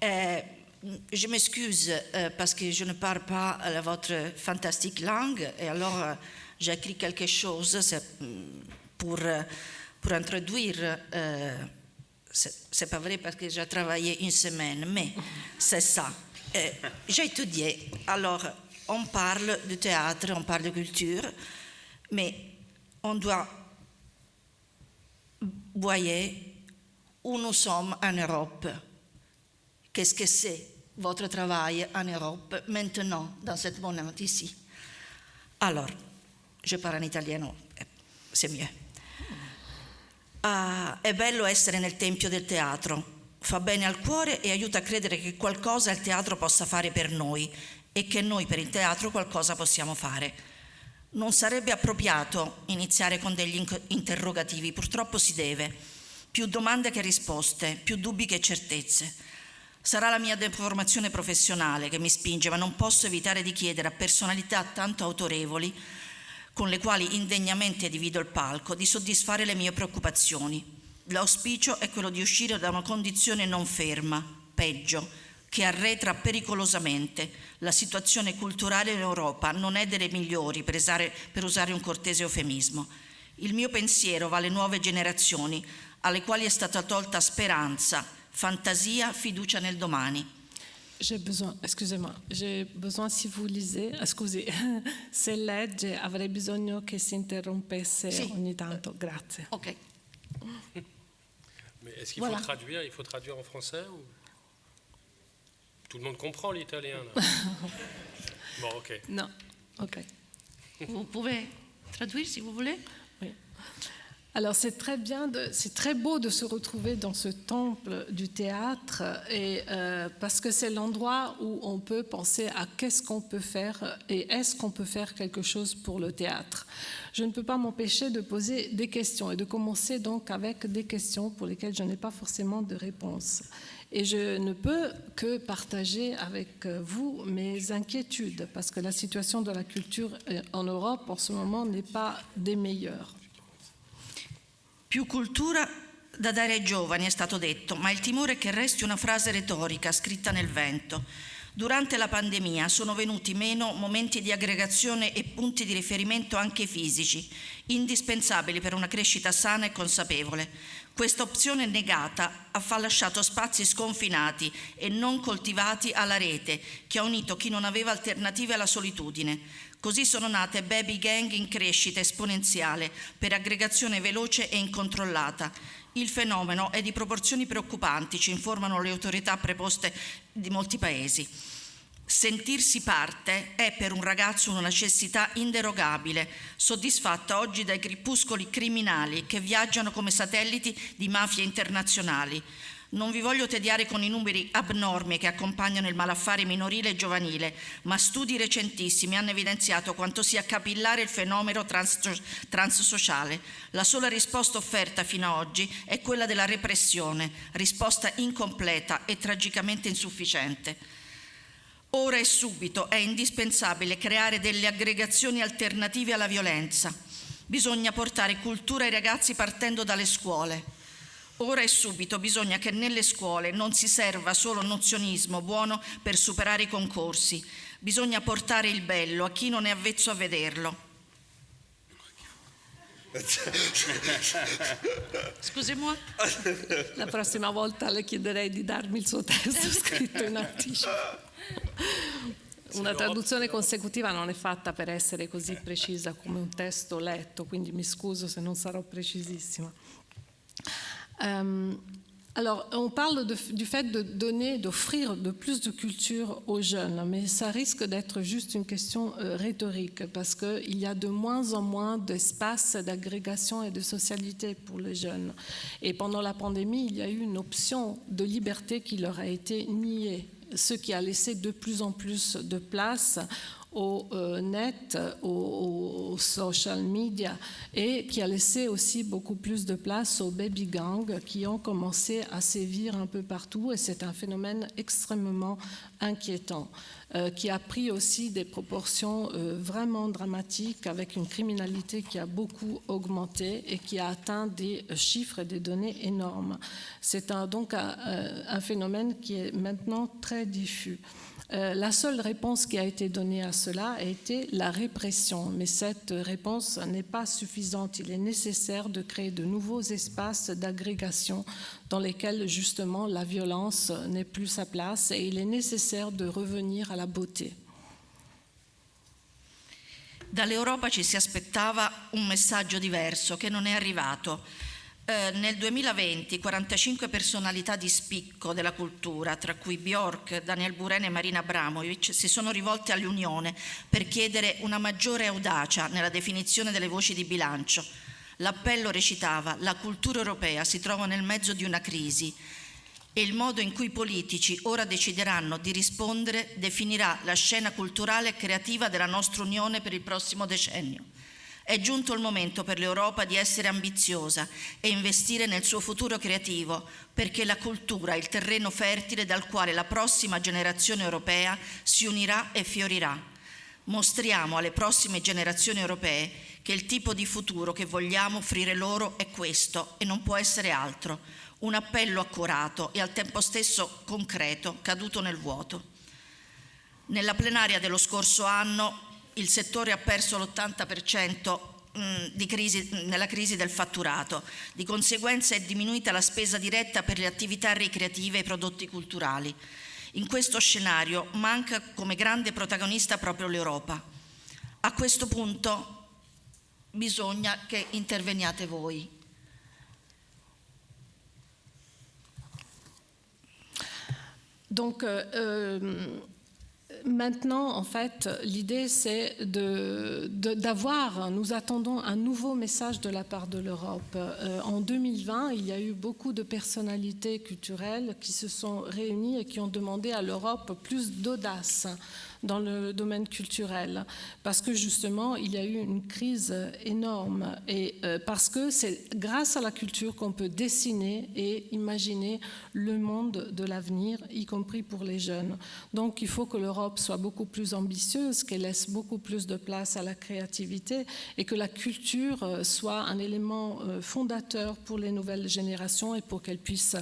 Je m'excuse parce que je ne parle pas votre fantastique langue et alors j'ai écrit quelque chose pour introduire. C'est pas vrai parce que j'ai travaillé une semaine, mais c'est ça. J'ai étudié. Alors, on parle de théâtre, on parle de culture, mais on doit voir où nous sommes en Europe. Qu'est-ce que c'est votre travail en Europe maintenant, dans ce moment ici? Alors, je parle in italiano, c'est mieux. È bello essere nel tempio del teatro, fa bene al cuore e aiuta a credere che qualcosa il teatro possa fare per noi e che noi per il teatro qualcosa possiamo fare. Non sarebbe appropriato iniziare con degli interrogativi, purtroppo si deve. Più domande che risposte, più dubbi che certezze. Sarà la mia deformazione professionale che mi spinge, ma non posso evitare di chiedere a personalità tanto autorevoli, con le quali indegnamente divido il palco, di soddisfare le mie preoccupazioni. L'auspicio è quello di uscire da una condizione non ferma, peggio, che arretra pericolosamente. La situazione culturale in Europa non è delle migliori, per usare un cortese eufemismo. Il mio pensiero va alle nuove generazioni, alle quali è stata tolta speranza, fantasia, fiducia nel domani. J'ai besoin, excusez-moi, j'ai besoin, si vous lisez, scusi, se legge avrei bisogno che si interrompesse ogni tanto, grazie. Ok. Mais est-ce qu'il faut traduire? Il faut traduire en français ou... Tout le monde comprend l'italien là? Bon, ok. Non, ok. Vous pouvez traduire si vous voulez? Oui. Alors c'est très bien, c'est très beau de se retrouver dans ce temple du théâtre et parce que c'est l'endroit où on peut penser à qu'est-ce qu'on peut faire et est-ce qu'on peut faire quelque chose pour le théâtre. Je ne peux pas m'empêcher de poser des questions et de commencer donc avec des questions pour lesquelles je n'ai pas forcément de réponse. Et je ne peux que partager avec vous mes inquiétudes parce que la situation de la culture en Europe en ce moment n'est pas des meilleures. Più cultura da dare ai giovani è stato detto, ma il timore è che resti una frase retorica scritta nel vento. Durante la pandemia sono venuti meno momenti di aggregazione e punti di riferimento anche fisici, indispensabili per una crescita sana e consapevole. Questa opzione negata ha lasciato spazi sconfinati e non coltivati alla rete, che ha unito chi non aveva alternative alla solitudine. Così sono nate baby gang in crescita esponenziale per aggregazione veloce e incontrollata. Il fenomeno è di proporzioni preoccupanti, ci informano le autorità preposte di molti paesi. Sentirsi parte è per un ragazzo una necessità inderogabile, soddisfatta oggi dai crepuscoli criminali che viaggiano come satelliti di mafie internazionali. Non vi voglio tediare con i numeri abnormi che accompagnano il malaffare minorile e giovanile, ma studi recentissimi hanno evidenziato quanto sia capillare il fenomeno transsociale. La sola risposta offerta fino ad oggi è quella della repressione, risposta incompleta e tragicamente insufficiente. Ora e subito è indispensabile creare delle aggregazioni alternative alla violenza. Bisogna portare cultura ai ragazzi partendo dalle scuole. Ora e subito bisogna che nelle scuole non si serva solo nozionismo buono per superare i concorsi. Bisogna portare il bello a chi non è avvezzo a vederlo. Scusi-moi. La prossima volta le chiederei di darmi il suo testo scritto in anticipo. Una traduzione consecutiva non è fatta per essere così precisa come un testo letto, quindi mi scuso se non sarò precisissima. Alors, on parle du fait d'offrir de plus de culture aux jeunes, mais ça risque d'être juste une question rhétorique, parce qu'il y a de moins en moins d'espace d'agrégation et de socialité pour les jeunes. Et pendant la pandémie, il y a eu une option de liberté qui leur a été niée, ce qui a laissé de plus en plus de place au net, aux social media, et qui a laissé aussi beaucoup plus de place aux baby gangs qui ont commencé à sévir un peu partout, et c'est un phénomène extrêmement inquiétant qui a pris aussi des proportions vraiment dramatiques, avec une criminalité qui a beaucoup augmenté et qui a atteint des chiffres et des données énormes. C'est donc un phénomène qui est maintenant très diffus. La seule réponse qui a été donnée à cela a été la répression, mais cette réponse n'est pas suffisante. Il est nécessaire de créer de nouveaux espaces d'agrégation dans lesquels justement la violence n'est plus sa place, et il est nécessaire de revenir à la beauté. Dall'Europa ci si aspettava un messaggio diverso che non è arrivato. Nel 2020 45 personalità di spicco della cultura, tra cui Björk, Daniel Buren e Marina Abramovic, si sono rivolte all'Unione per chiedere una maggiore audacia nella definizione delle voci di bilancio. L'appello recitava: la cultura europea si trova nel mezzo di una crisi e il modo in cui i politici ora decideranno di rispondere definirà la scena culturale e creativa della nostra Unione per il prossimo decennio. È giunto il momento per l'Europa di essere ambiziosa e investire nel suo futuro creativo, perché la cultura è il terreno fertile dal quale la prossima generazione europea si unirà e fiorirà. Mostriamo alle prossime generazioni europee che il tipo di futuro che vogliamo offrire loro è questo e non può essere altro. Un appello accurato e al tempo stesso concreto, caduto nel vuoto. Nella plenaria dello scorso anno il settore ha perso l'80% nella crisi del fatturato. Di conseguenza è diminuita la spesa diretta per le attività ricreative e i prodotti culturali. In questo scenario manca come grande protagonista proprio l'Europa. A questo punto bisogna che interveniate voi. Donc, maintenant, en fait, l'idée, c'est d'avoir, nous attendons un nouveau message de la part de l'Europe. En 2020, il y a eu beaucoup de personnalités culturelles qui se sont réunies et qui ont demandé à l'Europe plus d'audace dans le domaine culturel, parce que justement, il y a eu une crise énorme, et parce que c'est grâce à la culture qu'on peut dessiner et imaginer le monde de l'avenir, y compris pour les jeunes. Donc, il faut que l'Europe soit beaucoup plus ambitieuse, qu'elle laisse beaucoup plus de place à la créativité, et que la culture soit un élément fondateur pour les nouvelles générations et pour qu'elles puissent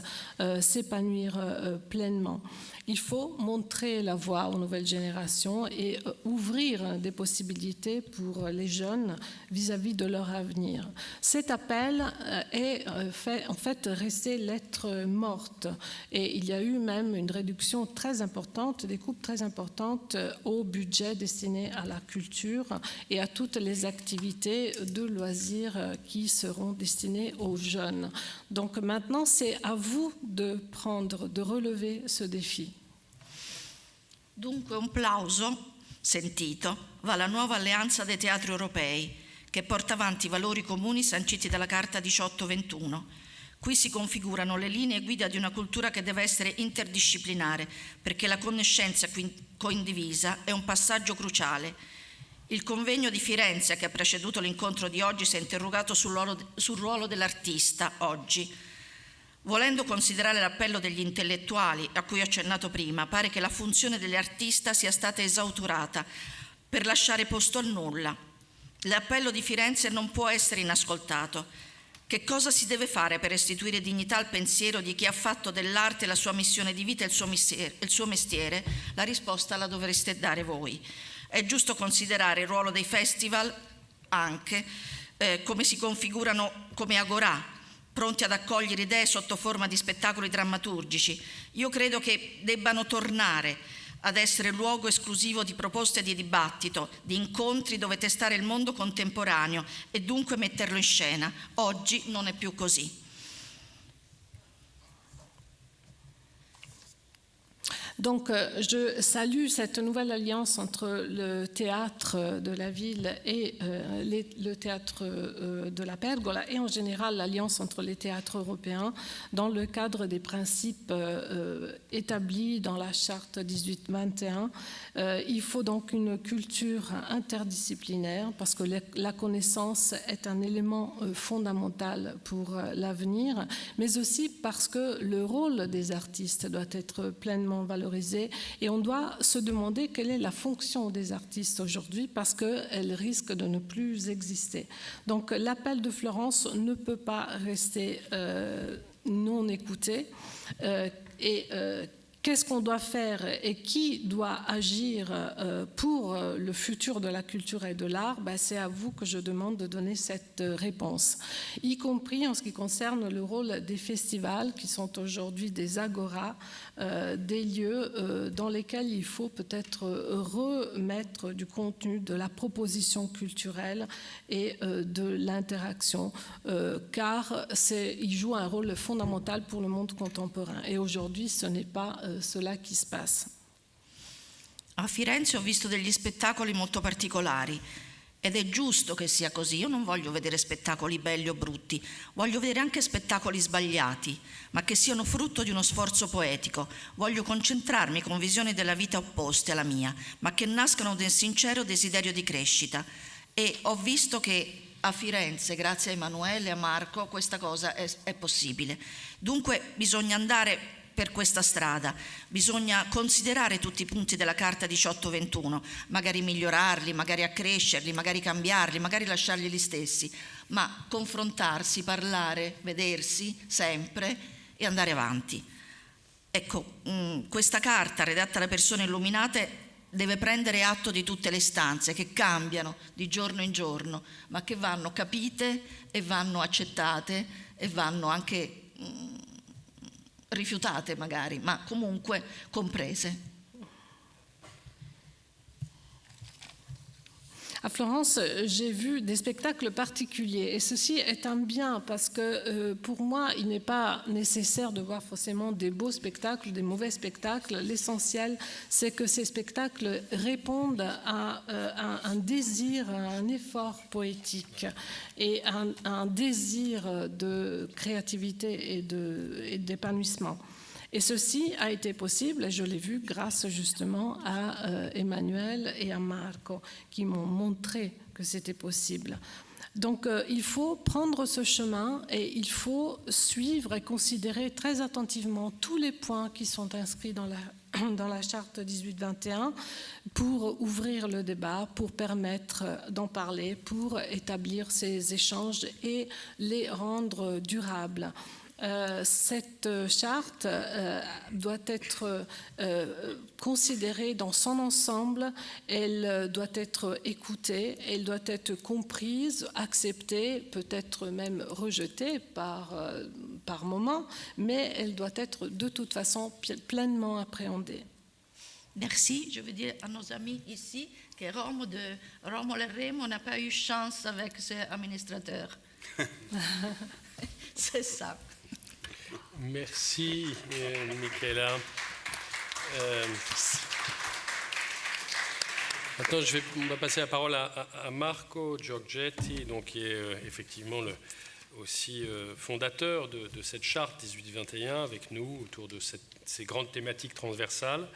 s'épanouir pleinement. Il faut montrer la voie aux nouvelles générations et ouvrir des possibilités pour les jeunes vis-à-vis de leur avenir. Cet appel est en fait resté lettre morte et il y a eu même une réduction très importante, des coupes très importantes au budget destiné à la culture et à toutes les activités de loisirs qui seront destinées aux jeunes. Donc maintenant, c'est à vous de relever ce défi. Dunque un plauso sentito va alla nuova alleanza dei teatri europei che porta avanti i valori comuni sanciti dalla Carta 1821. Qui si configurano le linee guida di una cultura che deve essere interdisciplinare, perché la conoscenza condivisa è un passaggio cruciale. Il convegno di Firenze che ha preceduto l'incontro di oggi si è interrogato sul ruolo dell'artista oggi. Volendo considerare l'appello degli intellettuali, a cui ho accennato prima, pare che la funzione dell'artista sia stata esautorata per lasciare posto al nulla. L'appello di Firenze non può essere inascoltato. Che cosa si deve fare per restituire dignità al pensiero di chi ha fatto dell'arte la sua missione di vita e il suo mestiere? La risposta la dovreste dare voi. È giusto considerare il ruolo dei festival anche come si configurano come agorà, pronti ad accogliere idee sotto forma di spettacoli drammaturgici. Io credo che debbano tornare ad essere luogo esclusivo di proposte e di dibattito, di incontri dove testare il mondo contemporaneo e dunque metterlo in scena. Oggi non è più così. Donc, je salue cette nouvelle alliance entre le théâtre de la ville et le théâtre de la Pergola et en général l'alliance entre les théâtres européens dans le cadre des principes établis dans la charte 1821. Il faut donc une culture interdisciplinaire parce que la connaissance est un élément fondamental pour l'avenir, mais aussi parce que le rôle des artistes doit être pleinement valorisé. Et on doit se demander quelle est la fonction des artistes aujourd'hui parce qu'elle risque de ne plus exister. Donc l'appel de Florence ne peut pas rester non écouté. Qu'est-ce qu'on doit faire et qui doit agir pour le futur de la culture et de l'art? C'est à vous que je demande de donner cette réponse, y compris en ce qui concerne le rôle des festivals qui sont aujourd'hui des agoras, des lieux dans lesquels il faut peut-être remettre du contenu, de la proposition culturelle et de l'interaction, car ils jouent un rôle fondamental pour le monde contemporain. Et aujourd'hui, ce n'est pas cela qui se passe. A Firenze ho visto degli spettacoli molto particolari ed è giusto che sia così. Io non voglio vedere spettacoli belli o brutti, voglio vedere anche spettacoli sbagliati, ma che siano frutto di uno sforzo poetico. Voglio concentrarmi con visioni della vita opposte alla mia, ma che nascano da un sincero desiderio di crescita. E ho visto che a Firenze, grazie a Emanuele e a Marco, questa cosa è possibile. Dunque bisogna andare per questa strada, bisogna considerare tutti i punti della Carta 1821, magari migliorarli, magari accrescerli, magari cambiarli, magari lasciarli gli stessi, ma confrontarsi, parlare, vedersi sempre e andare avanti. Ecco, questa carta redatta da persone illuminate deve prendere atto di tutte le istanze che cambiano di giorno in giorno, ma che vanno capite e vanno accettate e vanno anche rifiutate magari, ma comunque comprese. À Florence, j'ai vu des spectacles particuliers et ceci est un bien parce que pour moi, il n'est pas nécessaire de voir forcément des beaux spectacles, des mauvais spectacles. L'essentiel, c'est que ces spectacles répondent à un désir, à un effort poétique et un désir de créativité et d'épanouissement. Et ceci a été possible, et je l'ai vu grâce justement à Emmanuel et à Marco, qui m'ont montré que c'était possible. Donc il faut prendre ce chemin et il faut suivre et considérer très attentivement tous les points qui sont inscrits dans la charte 1821 pour ouvrir le débat, pour permettre d'en parler, pour établir ces échanges et les rendre durables. Cette charte doit être considérée dans son ensemble, elle doit être écoutée, elle doit être comprise, acceptée, peut-être même rejetée par moments, mais elle doit être de toute façon pleinement appréhendée. Merci, je veux dire à nos amis ici que Romolo et Remo n'a pas eu chance avec ce administrateur. C'est ça. Merci, Michaela. Maintenant, on va passer la parole à Marco Giorgetti, donc, qui est effectivement aussi fondateur de cette charte 1821 avec nous autour de ces grandes thématiques transversales.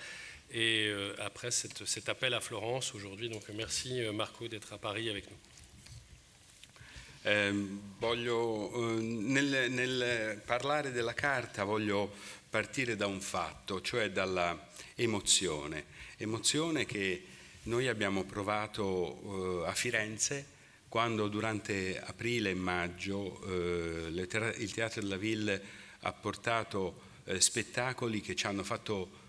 Et après cet appel à Florence aujourd'hui. Donc merci Marco d'être à Paris avec nous. Nel parlare della carta voglio partire da un fatto, cioè dalla emozione che noi abbiamo provato a Firenze quando durante aprile e maggio il Teatro della Ville ha portato spettacoli che ci hanno fatto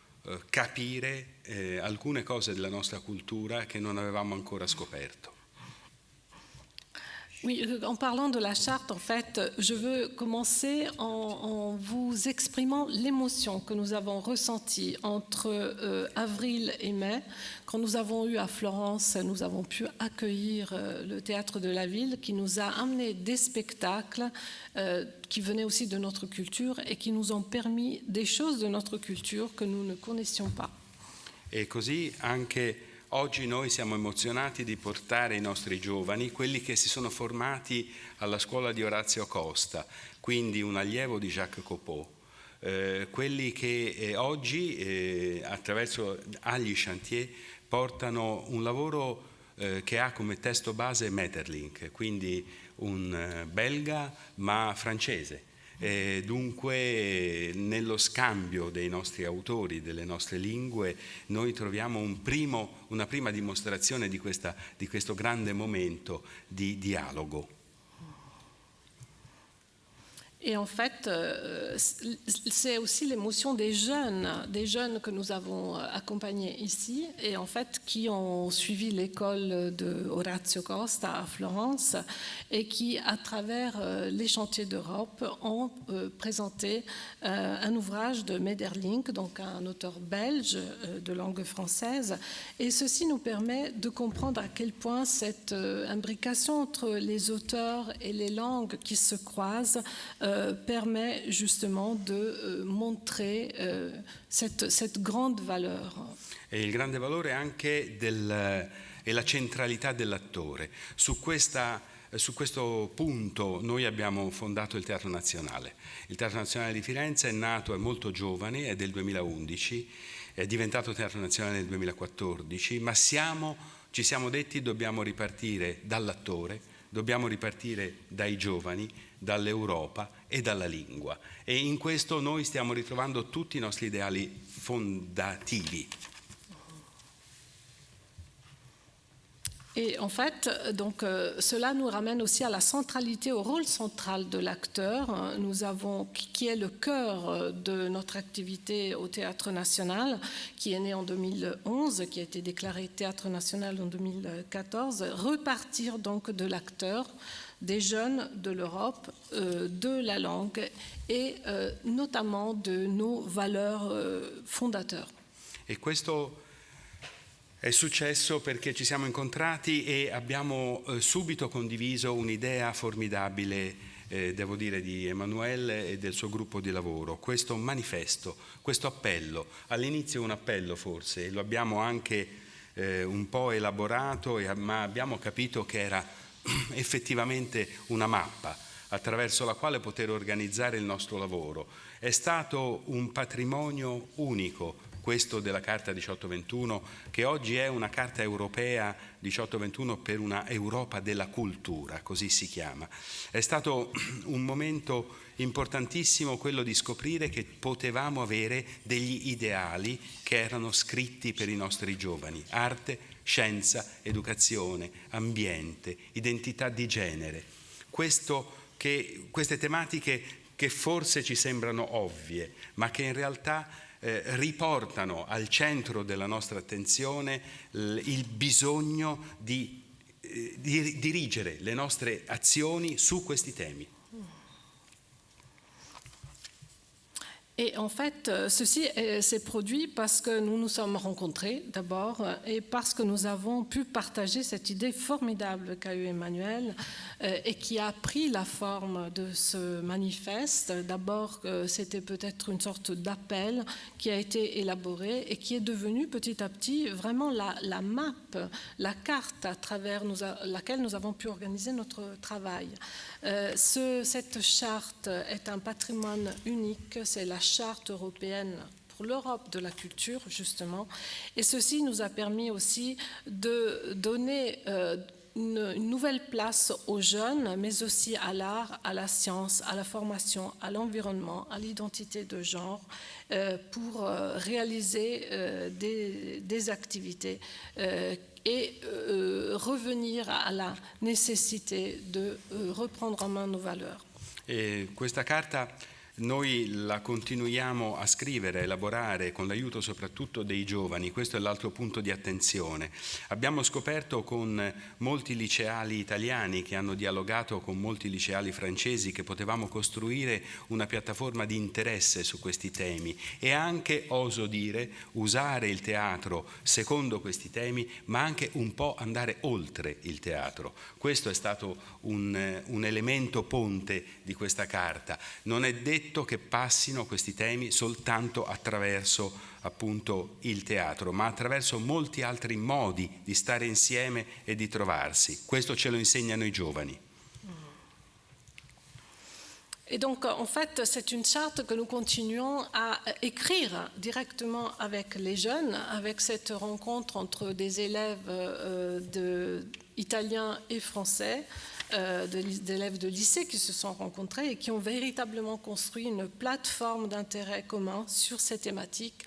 capire alcune cose della nostra cultura che non avevamo ancora scoperto. Oui, en parlant de la charte, en fait, je veux commencer en vous exprimant l'émotion que nous avons ressentie entre avril et mai. Quand nous avons eu à Florence, nous avons pu accueillir le Théâtre de la Ville qui nous a amené des spectacles qui venaient aussi de notre culture et qui nous ont permis des choses de notre culture que nous ne connaissions pas. E così anche oggi noi siamo emozionati di portare i nostri giovani, quelli che si sono formati alla scuola di Orazio Costa, quindi un allievo di Jacques Copeau, quelli che oggi attraverso agli chantier portano un lavoro che ha come testo base Maeterlinck, quindi un belga ma francese. Dunque nello scambio dei nostri autori, delle nostre lingue, noi troviamo una prima dimostrazione di questo grande momento di dialogo. Et en fait, c'est aussi l'émotion des jeunes que nous avons accompagnés ici et en fait qui ont suivi l'école de Orazio Costa à Florence et qui, à travers les chantiers d'Europe, ont présenté un ouvrage de Maeterlinck, donc un auteur belge de langue française. Et ceci nous permet de comprendre à quel point cette imbrication entre les auteurs et les langues qui se croisent permet justement de montrer cette grande valeur. E il grande valore anche è la centralità dell'attore. Su questo punto noi abbiamo fondato il Teatro Nazionale. Il Teatro Nazionale di Firenze è nato, è molto giovane, è del 2011, è diventato Teatro Nazionale nel 2014, ma ci siamo detti dobbiamo ripartire dall'attore, dobbiamo ripartire dai giovani, dall'Europa e dalla lingua. E in questo noi stiamo ritrovando tutti i nostri ideali fondativi. Et en fait, donc, cela nous ramène aussi à la centralité, au rôle central de l'acteur, qui est le cœur de notre activité au Théâtre National, qui est né en 2011, qui a été déclaré Théâtre National en 2014, repartir donc de l'acteur, des jeunes de l'Europe, de la langue et notamment de nos valeurs fondateurs. E questo è successo perché ci siamo incontrati e abbiamo subito condiviso un'idea formidabile, devo dire, di Emanuele e del suo gruppo di lavoro. Questo manifesto, questo appello, all'inizio un appello forse, lo abbiamo anche un po' elaborato, ma abbiamo capito che era effettivamente una mappa attraverso la quale poter organizzare il nostro lavoro. È stato un patrimonio unico questo della Carta 1821, che oggi è una Carta europea 1821 per una Europa della cultura, così si chiama. È stato un momento importantissimo quello di scoprire che potevamo avere degli ideali che erano scritti per i nostri giovani: arte, scienza, educazione, ambiente, identità di genere. Queste tematiche che forse ci sembrano ovvie, ma che in realtà riportano al centro della nostra attenzione il bisogno di dirigere le nostre azioni su questi temi. Et en fait, ceci s'est produit parce que nous nous sommes rencontrés d'abord et parce que nous avons pu partager cette idée formidable qu'a eue Emmanuel et qui a pris la forme de ce manifeste. D'abord, c'était peut-être une sorte d'appel qui a été élaboré et qui est devenu petit à petit vraiment la map, la carte à travers laquelle nous avons pu organiser notre travail. Cette charte est un patrimoine unique, c'est la charte européenne pour l'Europe de la culture, justement. Et ceci nous a permis aussi de donner une nouvelle place aux jeunes, mais aussi à l'art, à la science, à la formation, à l'environnement, à l'identité de genre, pour réaliser des activités et revenir à la nécessité de reprendre en main nos valeurs. E questa carta noi la continuiamo a scrivere, a elaborare con l'aiuto soprattutto dei giovani, questo è l'altro punto di attenzione. Abbiamo scoperto con molti liceali italiani che hanno dialogato con molti liceali francesi che potevamo costruire una piattaforma di interesse su questi temi e anche, oso dire, usare il teatro secondo questi temi, ma anche un po' andare oltre il teatro. Questo è stato un elemento ponte di questa carta. Non è detto che passino questi temi soltanto attraverso appunto il teatro, ma attraverso molti altri modi di stare insieme e di trovarsi. Questo ce lo insegnano i giovani. Et donc, en fait, c'est une charte que nous continuons à écrire directement avec les jeunes, avec cette rencontre entre des élèves italiens et français, d'élèves de lycée qui se sont rencontrés et qui ont véritablement construit une plateforme d'intérêt commun sur ces thématiques,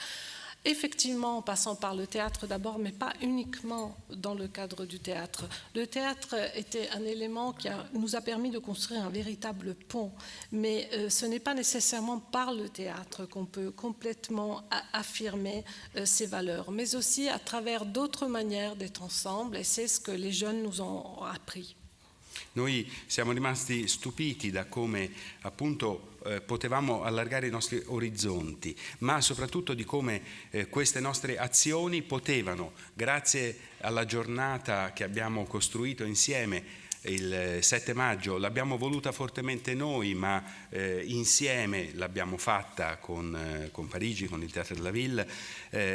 effectivement en passant par le théâtre d'abord, mais pas uniquement dans le cadre du théâtre. Le théâtre était un élément qui nous a permis de construire un véritable pont, mais ce n'est pas nécessairement par le théâtre qu'on peut complètement affirmer ces valeurs, mais aussi à travers d'autres manières d'être ensemble, et c'est ce que les jeunes nous ont appris. Noi siamo rimasti stupiti da come appunto potevamo allargare i nostri orizzonti, ma soprattutto di come queste nostre azioni potevano, grazie alla giornata che abbiamo costruito insieme il 7 maggio, l'abbiamo voluta fortemente noi, ma insieme l'abbiamo fatta con Parigi, con il Théâtre de la Ville.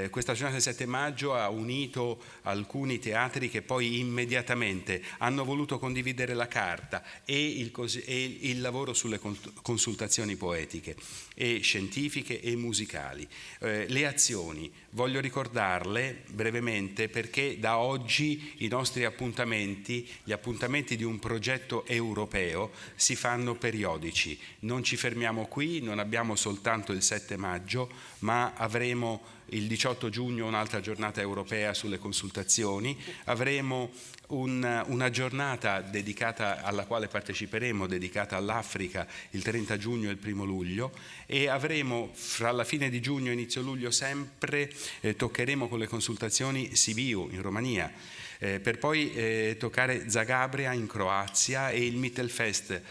Questa giornata del 7 maggio ha unito alcuni teatri che poi immediatamente hanno voluto condividere la carta e il lavoro sulle consultazioni poetiche e scientifiche e musicali. Le azioni, voglio ricordarle brevemente perché da oggi i nostri appuntamenti, gli appuntamenti di un progetto europeo si fanno periodici. Non ci fermiamo qui, non abbiamo soltanto il 7 maggio, ma avremo il 18 giugno un'altra giornata europea sulle consultazioni, avremo una giornata dedicata alla quale parteciperemo, dedicata all'Africa, il 30 giugno e il 1 luglio, e avremo fra la fine di giugno e inizio luglio sempre toccheremo con le consultazioni Sibiu in Romania, per poi toccare Zagabria in Croazia e il Mittelfest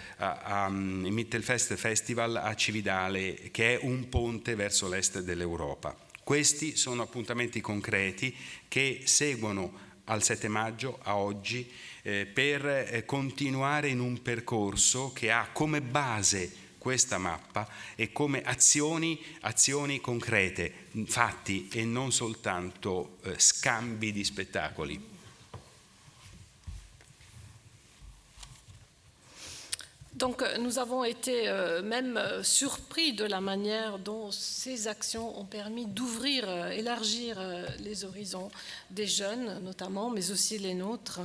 Festival a Cividale, che è un ponte verso l'est dell'Europa. Questi sono appuntamenti concreti che seguono al 7 maggio, a oggi, per continuare in un percorso che ha come base questa mappa e come azioni concrete, fatti e non soltanto scambi di spettacoli. Donc nous avons été même surpris de la manière dont ces actions ont permis d'ouvrir, élargir les horizons des jeunes notamment, mais aussi les nôtres.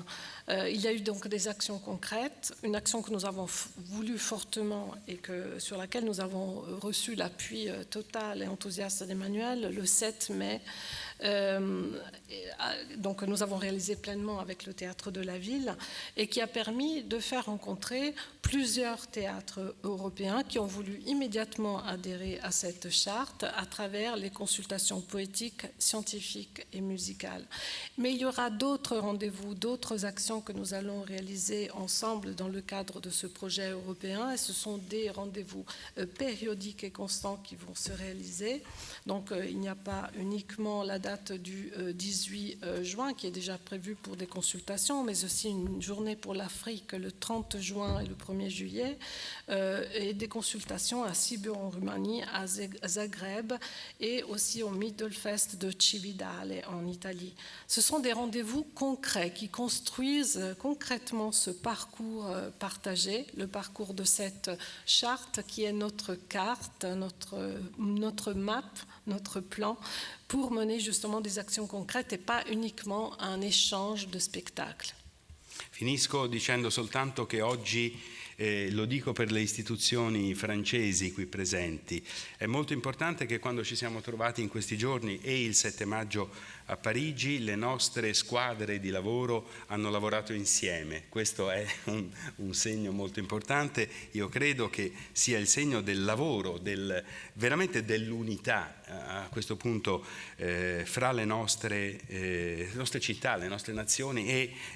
Il y a eu donc des actions concrètes, une action que nous avons voulu fortement et sur laquelle nous avons reçu l'appui total et enthousiaste d'Emmanuel le 7 mai. donc nous avons réalisé pleinement avec le Théâtre de la Ville et qui a permis de faire rencontrer plusieurs théâtres européens qui ont voulu immédiatement adhérer à cette charte à travers les consultations poétiques, scientifiques et musicales. Mais il y aura d'autres rendez-vous, d'autres actions que nous allons réaliser ensemble dans le cadre de ce projet européen et ce sont des rendez-vous périodiques et constants qui vont se réaliser. Donc il n'y a pas uniquement la date du 18 juin qui est déjà prévue pour des consultations, mais aussi une journée pour l'Afrique le 30 juin et le 1er juillet, et des consultations à Sibiu en Roumanie, à Zagreb et aussi au Middelfest de Cividale en Italie. Ce sont des rendez-vous concrets qui construisent concrètement ce parcours partagé, le parcours de cette charte qui est notre carte, notre map, notre plan pour mener justement des actions concrètes et pas uniquement un échange de spectacles. Finisco dicendo soltanto che oggi, lo dico per le istituzioni francesi qui presenti, è molto importante che quando ci siamo trovati in questi giorni e il 7 maggio a Parigi le nostre squadre di lavoro hanno lavorato insieme. Questo è un segno molto importante, io credo che sia il segno del lavoro, veramente dell'unità a questo punto fra le nostre città, le nostre nazioni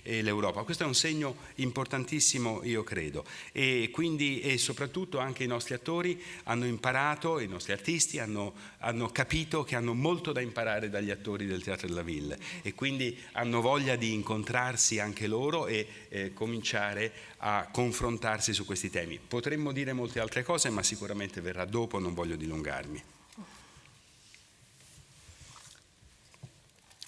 e l'Europa. Questo è un segno importantissimo, io credo, e quindi e soprattutto anche i nostri attori hanno imparato, i nostri artisti hanno capito che hanno molto da imparare dagli attori del Teatro della Ville e quindi hanno voglia di incontrarsi anche loro e cominciare a confrontarsi su questi temi. Potremmo dire molte altre cose, ma sicuramente verrà dopo, non voglio dilungarmi.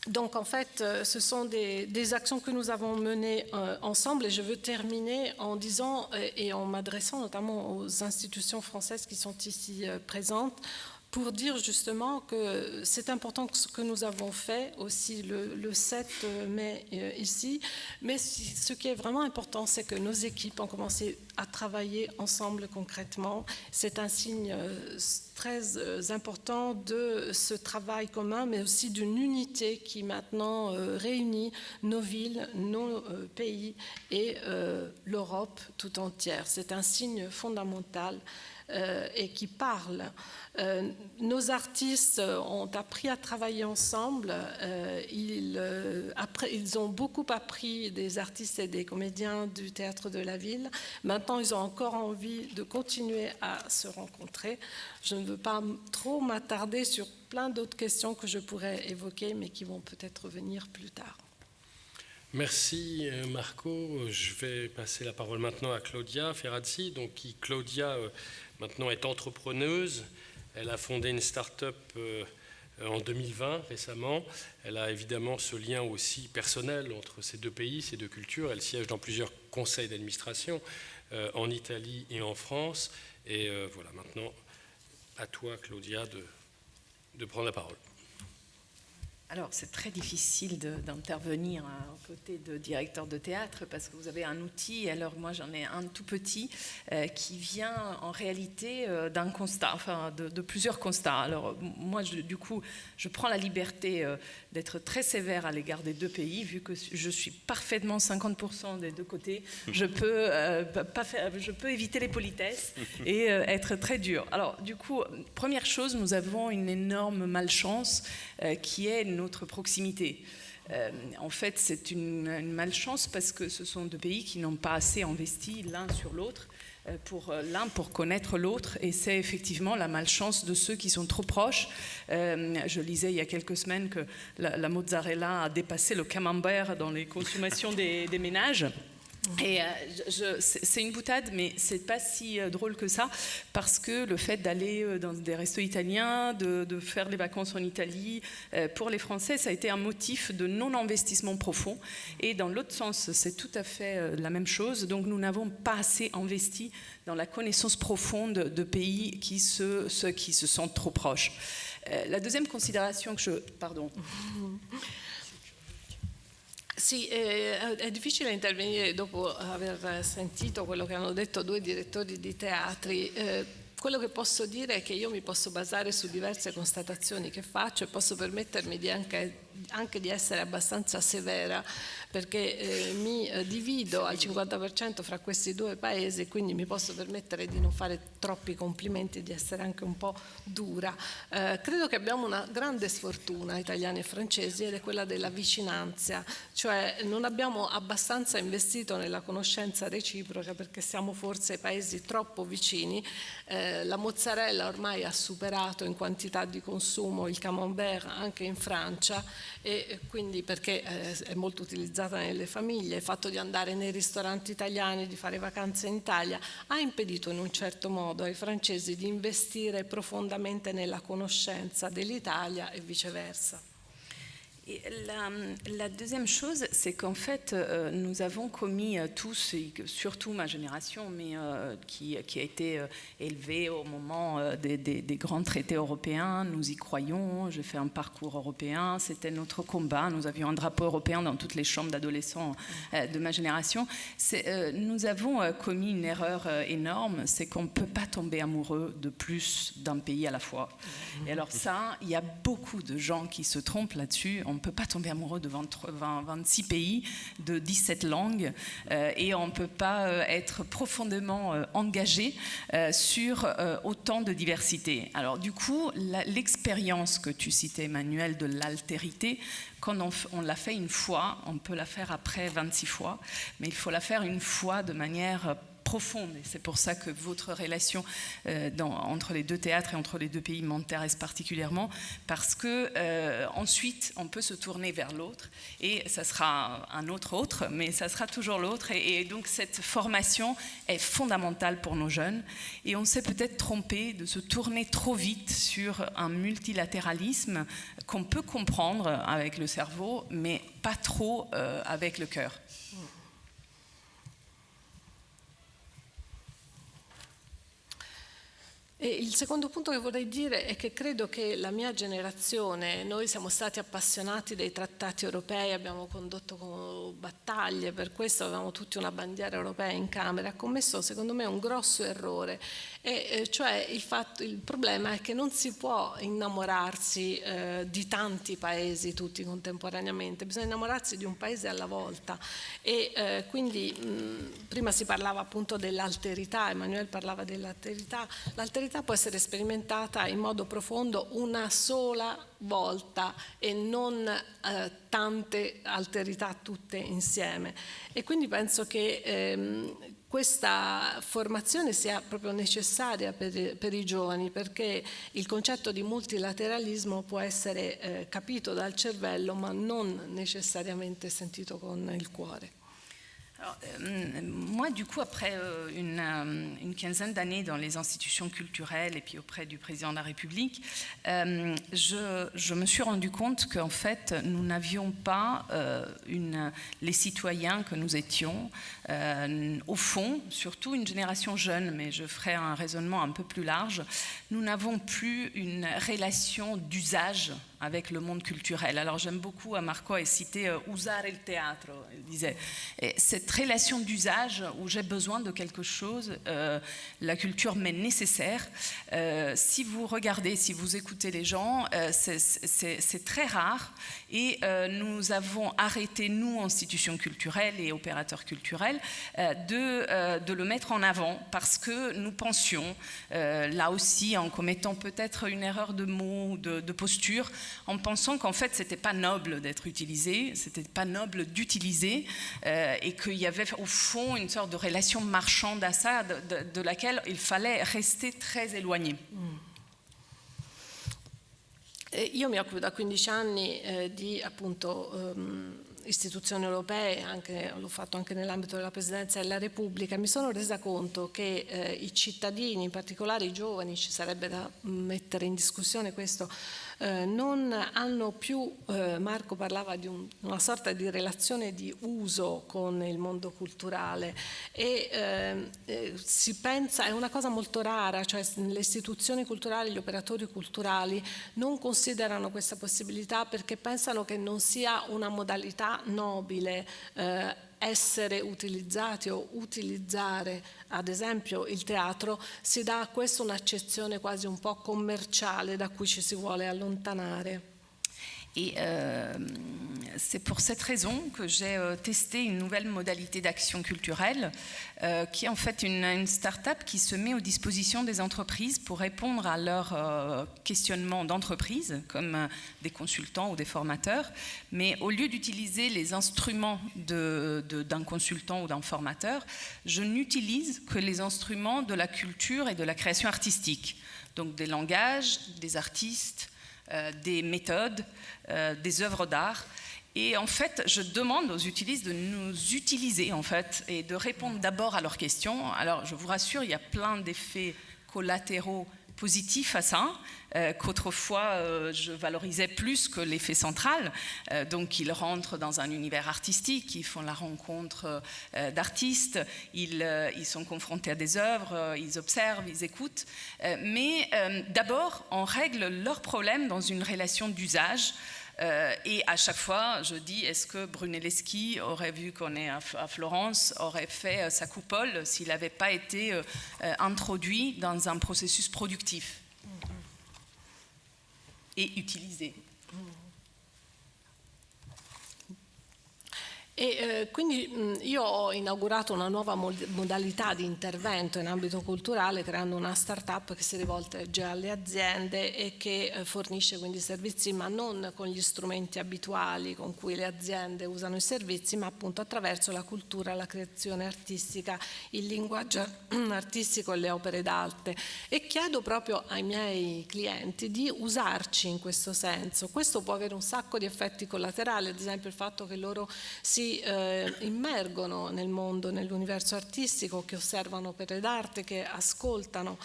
Donc en fait, ce sont des actions que nous avons menées ensemble et je veux terminer en disant et en m'adressant notamment aux institutions françaises qui sont ici présentes pour dire justement que c'est important ce que nous avons fait aussi le 7 mai ici, mais ce qui est vraiment important, c'est que nos équipes ont commencé à travailler ensemble concrètement. C'est un signe très important de ce travail commun, mais aussi d'une unité qui maintenant réunit nos villes, nos pays et l'Europe tout entière. C'est un signe fondamental et qui parle. Nos artistes ont appris à travailler ensemble. Ils ont beaucoup appris des artistes et des comédiens du Théâtre de la Ville. Maintenant, ils ont encore envie de continuer à se rencontrer. Je ne veux pas trop m'attarder sur plein d'autres questions que je pourrais évoquer, mais qui vont peut-être venir plus tard. Merci Marco. Je vais passer la parole maintenant à Claudia Ferrazzi. Donc, Claudia maintenant est entrepreneuse. Elle a fondé une start-up en 2020 récemment. Elle a évidemment ce lien aussi personnel entre ces deux pays, ces deux cultures. Elle siège dans plusieurs conseils d'administration en Italie et en France. Et voilà, maintenant, à toi Claudia de prendre la parole. Alors, c'est très difficile d'intervenir aux côtés de directeur de théâtre parce que vous avez un outil, alors moi j'en ai un tout petit qui vient en réalité d'un constat, enfin de plusieurs constats. Alors moi, du coup, je prends la liberté d'être très sévère à l'égard des deux pays, vu que je suis parfaitement 50% des deux côtés. Je peux éviter les politesses et être très dur. Alors, du coup, première chose, nous avons une énorme malchance qui est notre proximité. En fait, c'est une malchance parce que ce sont deux pays qui n'ont pas assez investi l'un sur l'autre, pour connaître l'autre, et c'est effectivement la malchance de ceux qui sont trop proches. Je lisais il y a quelques semaines que la mozzarella a dépassé le camembert dans les consommations des ménages. Et c'est une boutade, mais c'est pas si drôle que ça, parce que le fait d'aller dans des restos italiens, de faire les vacances en Italie, pour les Français, ça a été un motif de non-investissement profond. Et dans l'autre sens, c'est tout à fait la même chose. Donc nous n'avons pas assez investi dans la connaissance profonde de pays qui se sentent trop proches. La deuxième considération que je... Pardon. Sì, è difficile intervenire dopo aver sentito quello che hanno detto due direttori di teatri. quello che posso dire è che io mi posso basare su diverse constatazioni che faccio e posso permettermi di anche di essere abbastanza severa, perché mi divido al 50% fra questi due paesi, quindi mi posso permettere di non fare troppi complimenti, di essere anche un po' dura. Credo che abbiamo una grande sfortuna, italiani e francesi, ed è quella della vicinanza, cioè non abbiamo abbastanza investito nella conoscenza reciproca, perché siamo forse paesi troppo vicini. La mozzarella ormai ha superato in quantità di consumo il camembert anche in Francia, e quindi perché è molto utilizzata nelle famiglie, il fatto di andare nei ristoranti italiani, di fare vacanze in Italia, ha impedito in un certo modo ai francesi di investire profondamente nella conoscenza dell'Italia e viceversa. Et la deuxième chose, c'est qu'en fait, nous avons commis tous, et surtout ma génération, mais qui a été élevée au moment des grands traités européens, nous y croyons, j'ai fait un parcours européen, c'était notre combat, nous avions un drapeau européen dans toutes les chambres d'adolescents de ma génération. Nous avons commis une erreur énorme, c'est qu'on ne peut pas tomber amoureux de plus d'un pays à la fois. Et alors ça, il y a beaucoup de gens qui se trompent là-dessus. On ne peut pas tomber amoureux de 26 pays, de 17 langues, et on ne peut pas être profondément engagé sur autant de diversité. Alors du coup, l'expérience que tu citais, Emmanuel, de l'altérité, quand on l'a fait une fois, on peut la faire après 26 fois, mais il faut la faire une fois de manière profonde, et c'est pour ça que votre relation entre les deux théâtres et entre les deux pays m'intéresse particulièrement, parce que ensuite on peut se tourner vers l'autre, et ça sera un autre, mais ça sera toujours l'autre, et donc cette formation est fondamentale pour nos jeunes, et on s'est peut-être trompé de se tourner trop vite sur un multilatéralisme qu'on peut comprendre avec le cerveau, mais pas trop avec le cœur. E il secondo punto che vorrei dire è che credo che la mia generazione, noi siamo stati appassionati dei trattati europei, abbiamo condotto battaglie, per questo avevamo tutti una bandiera europea in camera, ha commesso secondo me un grosso errore, e cioè il problema è che non si può innamorarsi di tanti paesi tutti contemporaneamente, bisogna innamorarsi di un paese alla volta, e quindi prima si parlava appunto dell'alterità, Emmanuel parlava dell'alterità, l'alterità può essere sperimentata in modo profondo una sola volta e non tante alterità tutte insieme, e quindi penso che questa formazione sia proprio necessaria per i giovani, perché il concetto di multilateralismo può essere capito dal cervello ma non necessariamente sentito con il cuore. Alors, moi, du coup, après une quinzaine d'années dans les institutions culturelles et puis auprès du président de la République, je me suis rendu compte qu'en fait, nous n'avions pas les citoyens que nous étions, au fond, surtout une génération jeune, mais je ferai un raisonnement un peu plus large, nous n'avons plus une relation d'usage avec le monde culturel. Alors j'aime beaucoup, Marco a cité usare il teatro, il disait. Et cette relation d'usage où j'ai besoin de quelque chose, la culture m'est nécessaire. Si vous regardez, si vous écoutez les gens, c'est très rare, et nous avons arrêté, nous, institutions culturelles et opérateurs culturels, de le mettre en avant, parce que nous pensions, là aussi en commettant peut-être une erreur de mots ou de posture, en pensant qu'en fait c'était pas noble d'être utilisé, c'était pas noble d'utiliser, et qu'il y avait au fond une sorte de relation marchande à ça, de laquelle il fallait rester très éloigné. Io mi occupo da 15 anni di appunto istituzioni europee, l'ho fatto anche nell'ambito della Presidenza della Repubblica. Mi sono resa conto che i cittadini, in particolare i giovani, ci sarebbe da mettere in discussione questo, non hanno più, Marco parlava di una sorta di relazione di uso con il mondo culturale, e si pensa, è una cosa molto rara, cioè le istituzioni culturali, gli operatori culturali non considerano questa possibilità perché pensano che non sia una modalità finalità nobile essere utilizzati o utilizzare ad esempio il teatro, si dà a questo un'accezione quasi un po' commerciale da cui ci si vuole allontanare. Et c'est pour cette raison que j'ai testé une nouvelle modalité d'action culturelle qui est en fait une start-up qui se met aux dispositions des entreprises pour répondre à leurs questionnements d'entreprise, comme des consultants ou des formateurs. Mais au lieu d'utiliser les instruments d'un consultant ou d'un formateur, je n'utilise que les instruments de la culture et de la création artistique. Donc des langages, des artistes, des méthodes, des œuvres d'art. Et en fait, je demande aux utilistes de nous utiliser en fait, et de répondre d'abord à leurs questions. Alors, je vous rassure, il y a plein d'effets collatéraux positif à ça, qu'autrefois je valorisais plus que l'effet central. Donc ils rentrent dans un univers artistique, ils font la rencontre d'artistes, ils sont confrontés à des œuvres, ils observent, ils écoutent. Mais d'abord, on règle leurs problèmes dans une relation d'usage. Et à chaque fois, je dis, est-ce que Brunelleschi aurait vu qu'on est à Florence, aurait fait sa coupole s'il n'avait pas été introduit dans un processus productif et utilisé. E quindi io ho inaugurato una nuova modalità di intervento in ambito culturale creando una start-up che si rivolge alle aziende e che fornisce quindi servizi, ma non con gli strumenti abituali con cui le aziende usano i servizi, ma appunto attraverso la cultura, la creazione artistica, il linguaggio artistico e le opere d'arte, e chiedo proprio ai miei clienti di usarci in questo senso. Questo può avere un sacco di effetti collaterali, ad esempio il fatto che loro si immergono nel mondo, nell'universo artistico, che osservano opere d'arte, che ascoltano,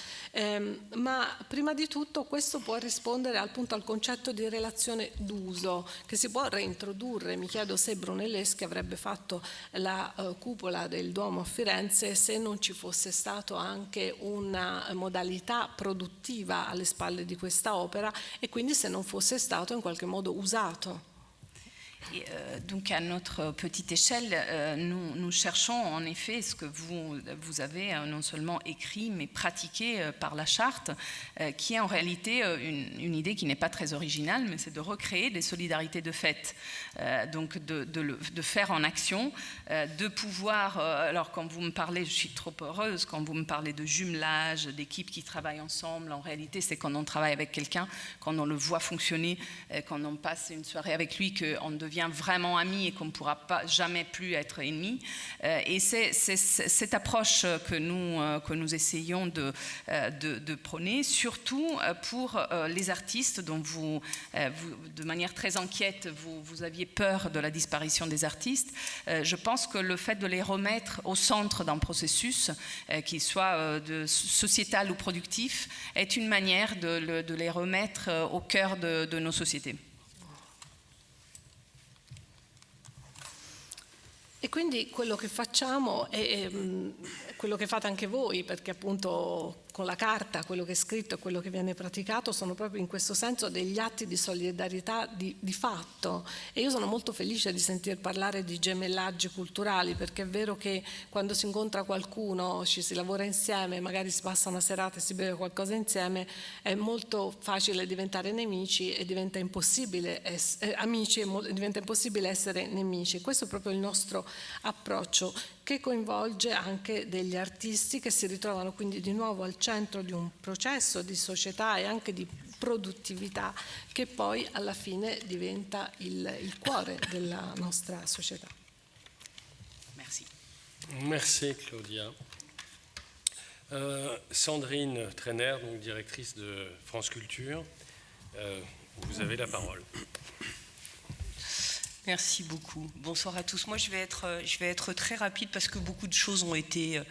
ma prima di tutto questo può rispondere appunto al concetto di relazione d'uso che si può reintrodurre. Mi chiedo se Brunelleschi avrebbe fatto la cupola del Duomo a Firenze se non ci fosse stato anche una modalità produttiva alle spalle di questa opera e quindi se non fosse stato in qualche modo usato. Et donc à notre petite échelle, nous cherchons en effet ce que vous avez non seulement écrit mais pratiqué par la charte, qui est en réalité une idée qui n'est pas très originale, mais c'est de recréer des solidarités de fait, donc de faire en action, de pouvoir, alors quand vous me parlez, je suis trop heureuse, quand vous me parlez de jumelage, d'équipes qui travaillent ensemble, en réalité c'est quand on travaille avec quelqu'un, quand on le voit fonctionner, quand on passe une soirée avec lui, qu'on devient vraiment amis et qu'on ne pourra pas jamais plus être ennemis. Et c'est cette approche que nous essayons de prôner, surtout pour les artistes dont vous, de manière très inquiète, vous aviez peur de la disparition des artistes. Je pense que le fait de les remettre au centre d'un processus, qu'il soit sociétal ou productif, est une manière de les remettre au cœur de nos sociétés. E quindi quello che facciamo è quello che fate anche voi, perché appunto con la carta quello che è scritto e quello che viene praticato sono proprio in questo senso degli atti di solidarietà di fatto. E io sono molto felice di sentir parlare di gemellaggi culturali, perché è vero che quando si incontra qualcuno, ci si lavora insieme, magari si passa una serata e si beve qualcosa insieme, è molto facile diventare nemici e diventa impossibile amici e diventa impossibile essere nemici. Questo è proprio il nostro approccio, che coinvolge anche degli artisti che si ritrovano quindi di nuovo al centro di un processo di società e anche di produttività che poi alla fine diventa il cuore della nostra società. Merci. Merci Claudia. Sandrine Trainer, donc directrice de France Culture, vous avez la parole. Merci beaucoup. Bonsoir à tous. Moi, je vais être très rapide parce que beaucoup de choses ont été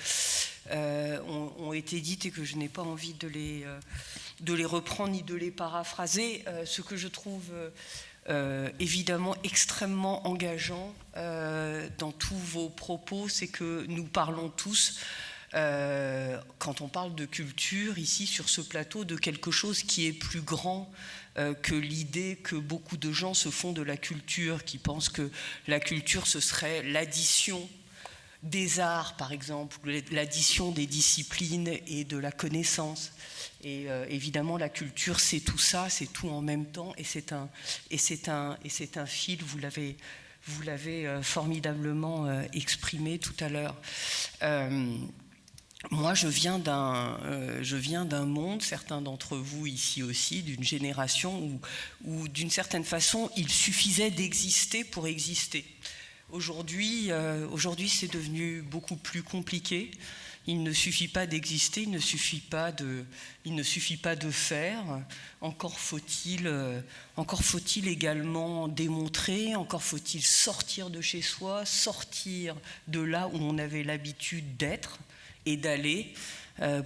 dites et que je n'ai pas envie de les reprendre ni de les paraphraser. Ce que je trouve évidemment extrêmement engageant dans tous vos propos, c'est que nous parlons tous quand on parle de culture, ici sur ce plateau, de quelque chose qui est plus grand que l'idée que beaucoup de gens se font de la culture, qui pensent que la culture, ce serait l'addition des arts, par exemple, l'addition des disciplines et de la connaissance. Et évidemment, la culture, c'est tout ça, c'est tout en même temps, et c'est un fil, vous l'avez formidablement exprimé tout à l'heure. Moi, je viens d'un monde, certains d'entre vous ici aussi, d'une génération où d'une certaine façon, il suffisait d'exister pour exister. Aujourd'hui, c'est devenu beaucoup plus compliqué. Il ne suffit pas d'exister, il ne suffit pas de faire. Encore faut-il également démontrer, encore faut-il sortir de chez soi, sortir de là où on avait l'habitude d'être et d'aller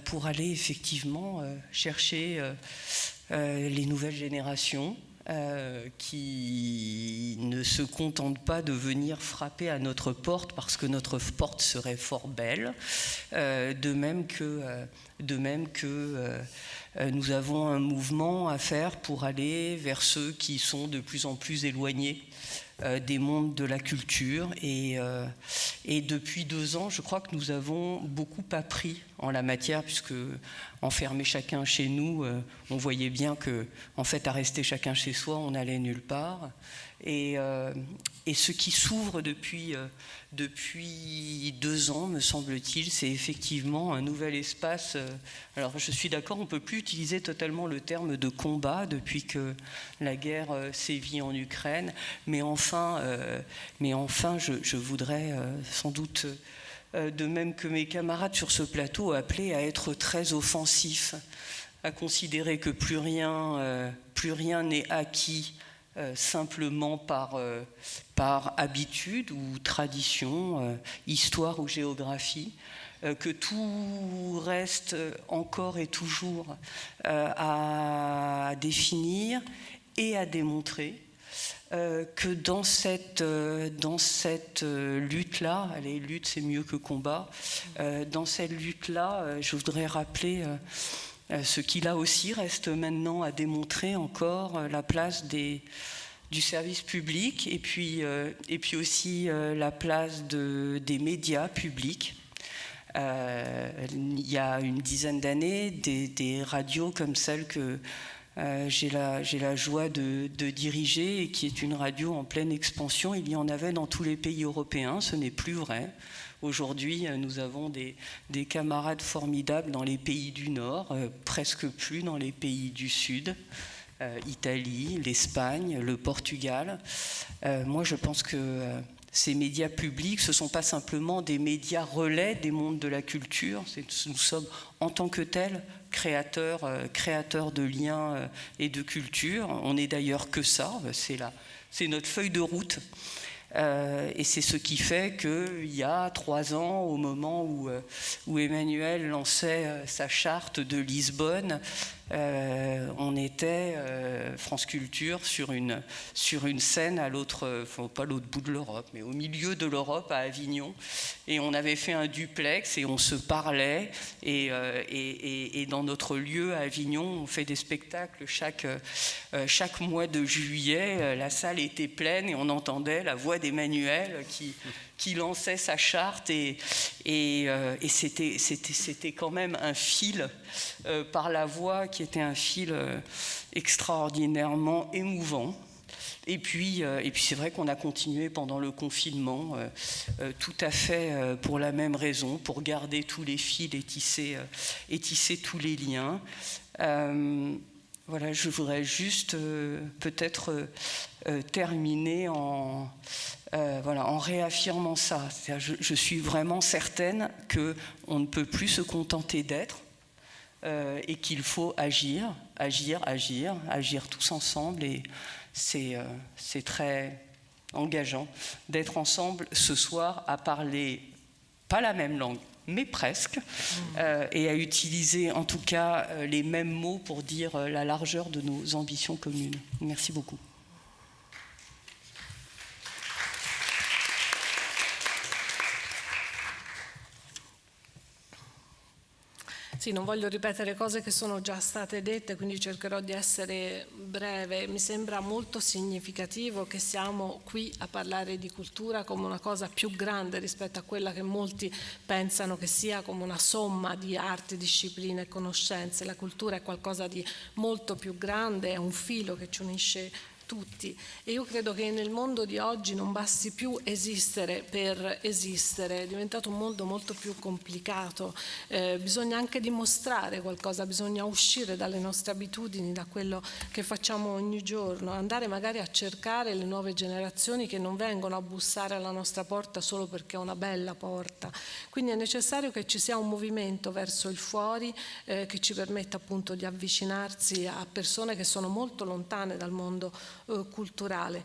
pour aller effectivement chercher les nouvelles générations. Qui ne se contentent pas de venir frapper à notre porte parce que notre porte serait fort belle, de même que nous avons un mouvement à faire pour aller vers ceux qui sont de plus en plus éloignés des mondes de la culture et depuis 2 ans, je crois que nous avons beaucoup appris en la matière, puisque enfermés chacun chez nous, on voyait bien que, en fait, à rester chacun chez soi, on n'allait nulle part. Et ce qui s'ouvre depuis 2 ans, me semble-t-il, c'est effectivement un nouvel espace. Alors, je suis d'accord, on ne peut plus utiliser totalement le terme de combat depuis que la guerre sévit en Ukraine, mais enfin, je voudrais sans doute, de même que mes camarades sur ce plateau, appeler à être très offensifs, à considérer que plus rien n'est acquis simplement par habitude ou tradition, histoire ou géographie, que tout reste encore et toujours à définir et à démontrer, que dans cette lutte-là, allez, lutte c'est mieux que combat, dans cette lutte-là, je voudrais rappeler ce qui là aussi reste maintenant à démontrer encore, la place du service public et puis aussi la place des médias publics. Il y a une dizaine d'années, des radios comme celle que j'ai la joie de diriger et qui est une radio en pleine expansion. Il y en avait dans tous les pays européens, ce n'est plus vrai. Aujourd'hui, nous avons des camarades formidables dans les pays du Nord, presque plus dans les pays du Sud, Italie, l'Espagne, le Portugal. Moi, je pense que ces médias publics, ce ne sont pas simplement des médias relais des mondes de la culture. Nous sommes, en tant que tels, créateurs de liens et de culture. On n'est d'ailleurs que ça, c'est notre feuille de route. Et c'est ce qui fait qu'il y a 3 ans, au moment où Emmanuel lançait sa charte de Lisbonne, on était, France Culture, sur une scène à l'autre, enfin, pas l'autre bout de l'Europe, mais au milieu de l'Europe, à Avignon. Et on avait fait un duplex et on se parlait. Et dans notre lieu à Avignon, on fait des spectacles chaque mois de juillet. La salle était pleine et on entendait la voix d'Emmanuel qui lançait sa charte. Et c'était quand même un fil par la voix qui était un fil extraordinairement émouvant. Et puis c'est vrai qu'on a continué pendant le confinement, tout à fait pour la même raison, pour garder tous les fils et tisser tous les liens. Voilà, je voudrais juste peut-être terminer en réaffirmant ça. Je suis vraiment certaine qu'on ne peut plus se contenter d'être, et qu'il faut agir tous ensemble. Et c'est très engageant d'être ensemble ce soir à parler, pas la même langue, mais presque, et à utiliser en tout cas les mêmes mots pour dire la largeur de nos ambitions communes. Merci beaucoup. Sì, non voglio ripetere cose che sono già state dette, quindi cercherò di essere breve. Mi sembra molto significativo che siamo qui a parlare di cultura come una cosa più grande rispetto a quella che molti pensano che sia, come una somma di arti, discipline e conoscenze. La cultura è qualcosa di molto più grande, è un filo che ci unisce tutti, e io credo che nel mondo di oggi non basti più esistere per esistere, è diventato un mondo molto più complicato, bisogna anche dimostrare qualcosa, bisogna uscire dalle nostre abitudini, da quello che facciamo ogni giorno, andare magari a cercare le nuove generazioni che non vengono a bussare alla nostra porta solo perché è una bella porta, quindi è necessario che ci sia un movimento verso il fuori che ci permetta appunto di avvicinarsi a persone che sono molto lontane dal mondo culturale.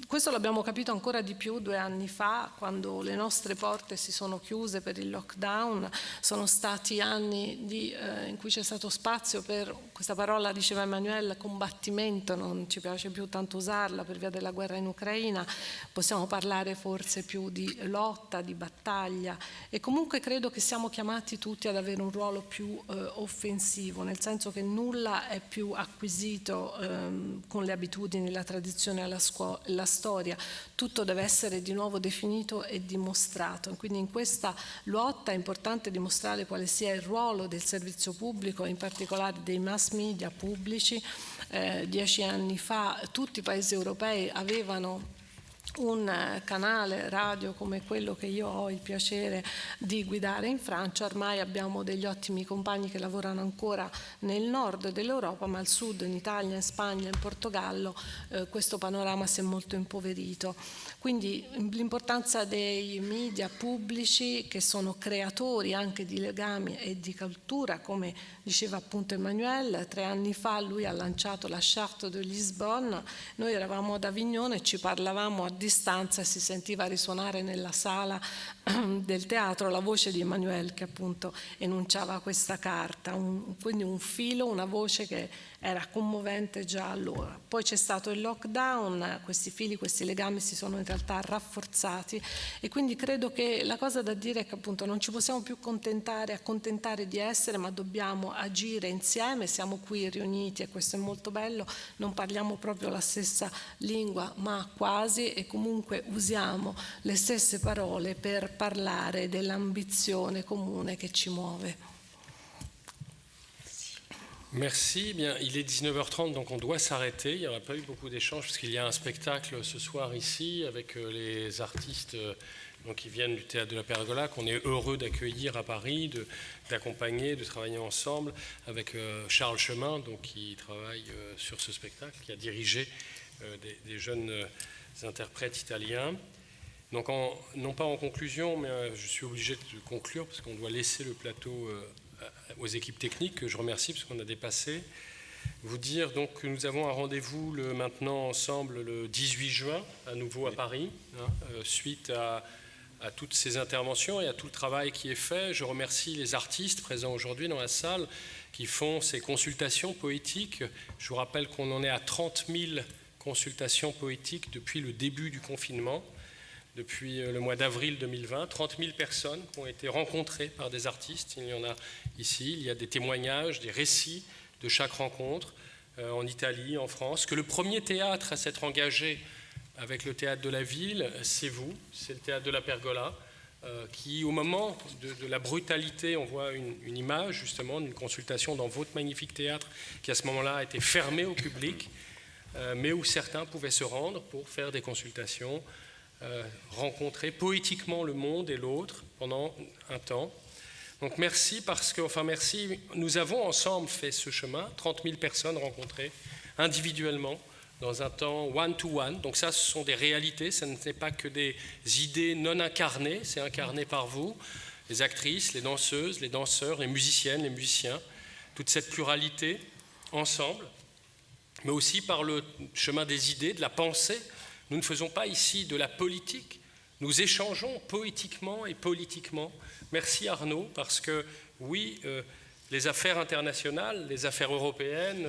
Questo l'abbiamo capito ancora di più 2 anni fa, quando le nostre porte si sono chiuse per il lockdown. Sono stati anni in cui c'è stato spazio per, questa parola diceva Emmanuel, combattimento, non ci piace più tanto usarla per via della guerra in Ucraina, possiamo parlare forse più di lotta, di battaglia, e comunque credo che siamo chiamati tutti ad avere un ruolo più offensivo, nel senso che nulla è più acquisito con le abitudini, la tradizione, la storia, tutto deve essere di nuovo definito e dimostrato. Quindi in questa lotta è importante dimostrare quale sia il ruolo del servizio pubblico, in particolare dei mass media pubblici. 10 anni fa tutti i paesi europei avevano un canale radio come quello che io ho il piacere di guidare in Francia. Ormai abbiamo degli ottimi compagni che lavorano ancora nel nord dell'Europa, ma al sud, in Italia, in Spagna, in Portogallo, questo panorama si è molto impoverito. Quindi l'importanza dei media pubblici, che sono creatori anche di legami e di cultura, come diceva appunto Emmanuel. 3 anni fa lui ha lanciato la Charte de Lisbonne, noi eravamo ad Avignone e ci parlavamo a distanza e si sentiva risuonare nella sala del teatro la voce di Emmanuel che appunto enunciava questa carta, quindi un filo, una voce che era commovente già allora. Poi c'è stato il lockdown, questi fili, questi legami si sono in realtà rafforzati, e quindi credo che la cosa da dire è che appunto non ci possiamo più accontentare di essere, ma dobbiamo agire insieme. Siamo qui riuniti e questo è molto bello, non parliamo proprio la stessa lingua ma quasi, e comunque usiamo le stesse parole per parlare dell'ambizione comune che ci muove. Merci. Bien, il est 19h30, donc on doit s'arrêter. Il n'y aura pas eu beaucoup d'échanges parce qu'il y a un spectacle ce soir ici avec les artistes donc, qui viennent du Théâtre de la Pergola, qu'on est heureux d'accueillir à Paris, d'accompagner, de travailler ensemble avec Charles Chemin, donc, qui travaille sur ce spectacle, qui a dirigé des jeunes interprètes italiens. Donc, non pas en conclusion, mais je suis obligé de conclure parce qu'on doit laisser le plateau aux équipes techniques, que je remercie parce qu'on a dépassé. Vous dire donc que nous avons un rendez-vous maintenant ensemble le 18 juin, à nouveau à Paris, suite à toutes ces interventions et à tout le travail qui est fait. Je remercie les artistes présents aujourd'hui dans la salle qui font ces consultations poétiques. Je vous rappelle qu'on en est à 30 000 consultations poétiques depuis le début du confinement. Depuis le mois d'avril 2020, 30 000 personnes qui ont été rencontrées par des artistes. Il y en a ici, il y a des témoignages, des récits de chaque rencontre en Italie, en France. Que le premier théâtre à s'être engagé avec le théâtre de la ville, c'est vous, c'est le théâtre de la Pergola, qui au moment de la brutalité, on voit une image justement d'une consultation dans votre magnifique théâtre qui à ce moment-là a été fermé au public, mais où certains pouvaient se rendre pour faire des consultations, rencontrer poétiquement le monde et l'autre pendant un temps. Donc merci merci. Nous avons ensemble fait ce chemin, 30 000 personnes rencontrées individuellement dans un temps one-to-one. Donc ça, ce sont des réalités, ce n'est pas que des idées non incarnées, c'est incarné par vous, les actrices, les danseuses, les danseurs, les musiciennes, les musiciens, toute cette pluralité ensemble, mais aussi par le chemin des idées, de la pensée. Nous ne faisons pas ici de la politique, nous échangeons poétiquement et politiquement. Merci Arnaud, parce que oui, les affaires internationales, les affaires européennes,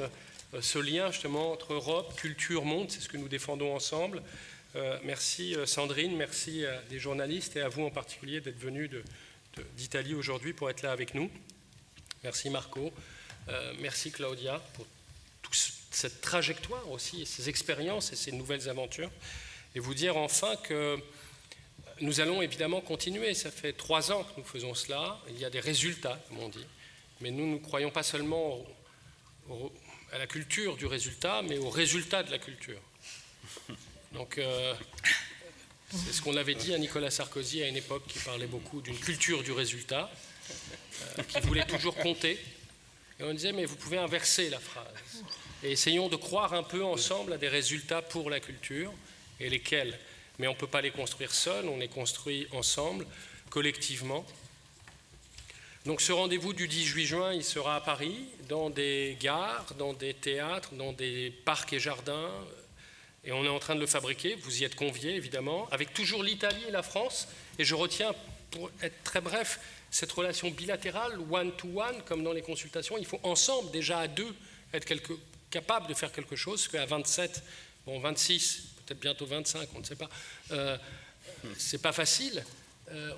ce lien justement entre Europe, culture, monde, c'est ce que nous défendons ensemble. Merci Sandrine, merci à des journalistes et à vous en particulier d'être venus d'Italie aujourd'hui pour être là avec nous. Merci Marco. Merci Claudia pour toute cette trajectoire aussi, ces expériences et ces nouvelles aventures. Et vous dire enfin que nous allons évidemment continuer. Ça fait 3 ans que nous faisons cela. Il y a des résultats, comme on dit. Mais nous ne croyons pas seulement à la culture du résultat, mais au résultat de la culture. Donc, c'est ce qu'on avait dit à Nicolas Sarkozy à une époque qui parlait beaucoup d'une culture du résultat, qui voulait toujours compter. Et on disait, mais vous pouvez inverser la phrase. Et essayons de croire un peu ensemble à des résultats pour la culture, et lesquels. Mais on ne peut pas les construire seuls, on les construit ensemble, collectivement. Donc ce rendez-vous du 18 juin, il sera à Paris, dans des gares, dans des théâtres, dans des parcs et jardins. Et on est en train de le fabriquer, vous y êtes conviés évidemment, avec toujours l'Italie et la France. Et je retiens, pour être très bref, cette relation bilatérale, one-to-one, comme dans les consultations. Il faut ensemble, déjà à 2, être capable de faire quelque chose, parce qu'à 27, bon 26, peut-être bientôt 25, on ne sait pas, c'est pas facile.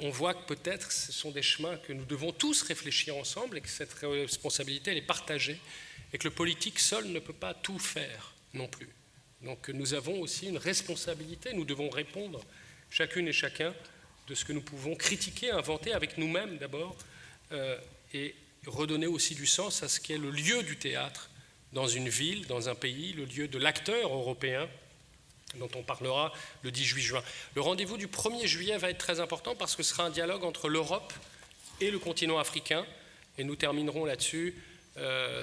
On voit que peut-être ce sont des chemins que nous devons tous réfléchir ensemble et que cette responsabilité elle est partagée et que le politique seul ne peut pas tout faire non plus. Donc nous avons aussi une responsabilité, nous devons répondre chacune et chacun de ce que nous pouvons critiquer, inventer avec nous-mêmes d'abord et redonner aussi du sens à ce qu'est le lieu du théâtre dans une ville, dans un pays, le lieu de l'acteur européen dont on parlera le 18 juin. Le rendez-vous du 1er juillet va être très important parce que ce sera un dialogue entre l'Europe et le continent africain. Et nous terminerons là-dessus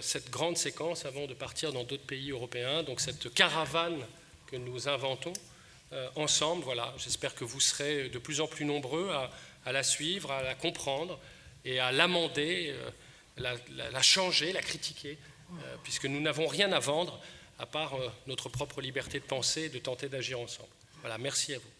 cette grande séquence avant de partir dans d'autres pays européens. Donc cette caravane que nous inventons ensemble, voilà. J'espère que vous serez de plus en plus nombreux à la suivre, à la comprendre et à l'amender, la changer, la critiquer, puisque nous n'avons rien à vendre à part notre propre liberté de penser et de tenter d'agir ensemble. Voilà, merci à vous.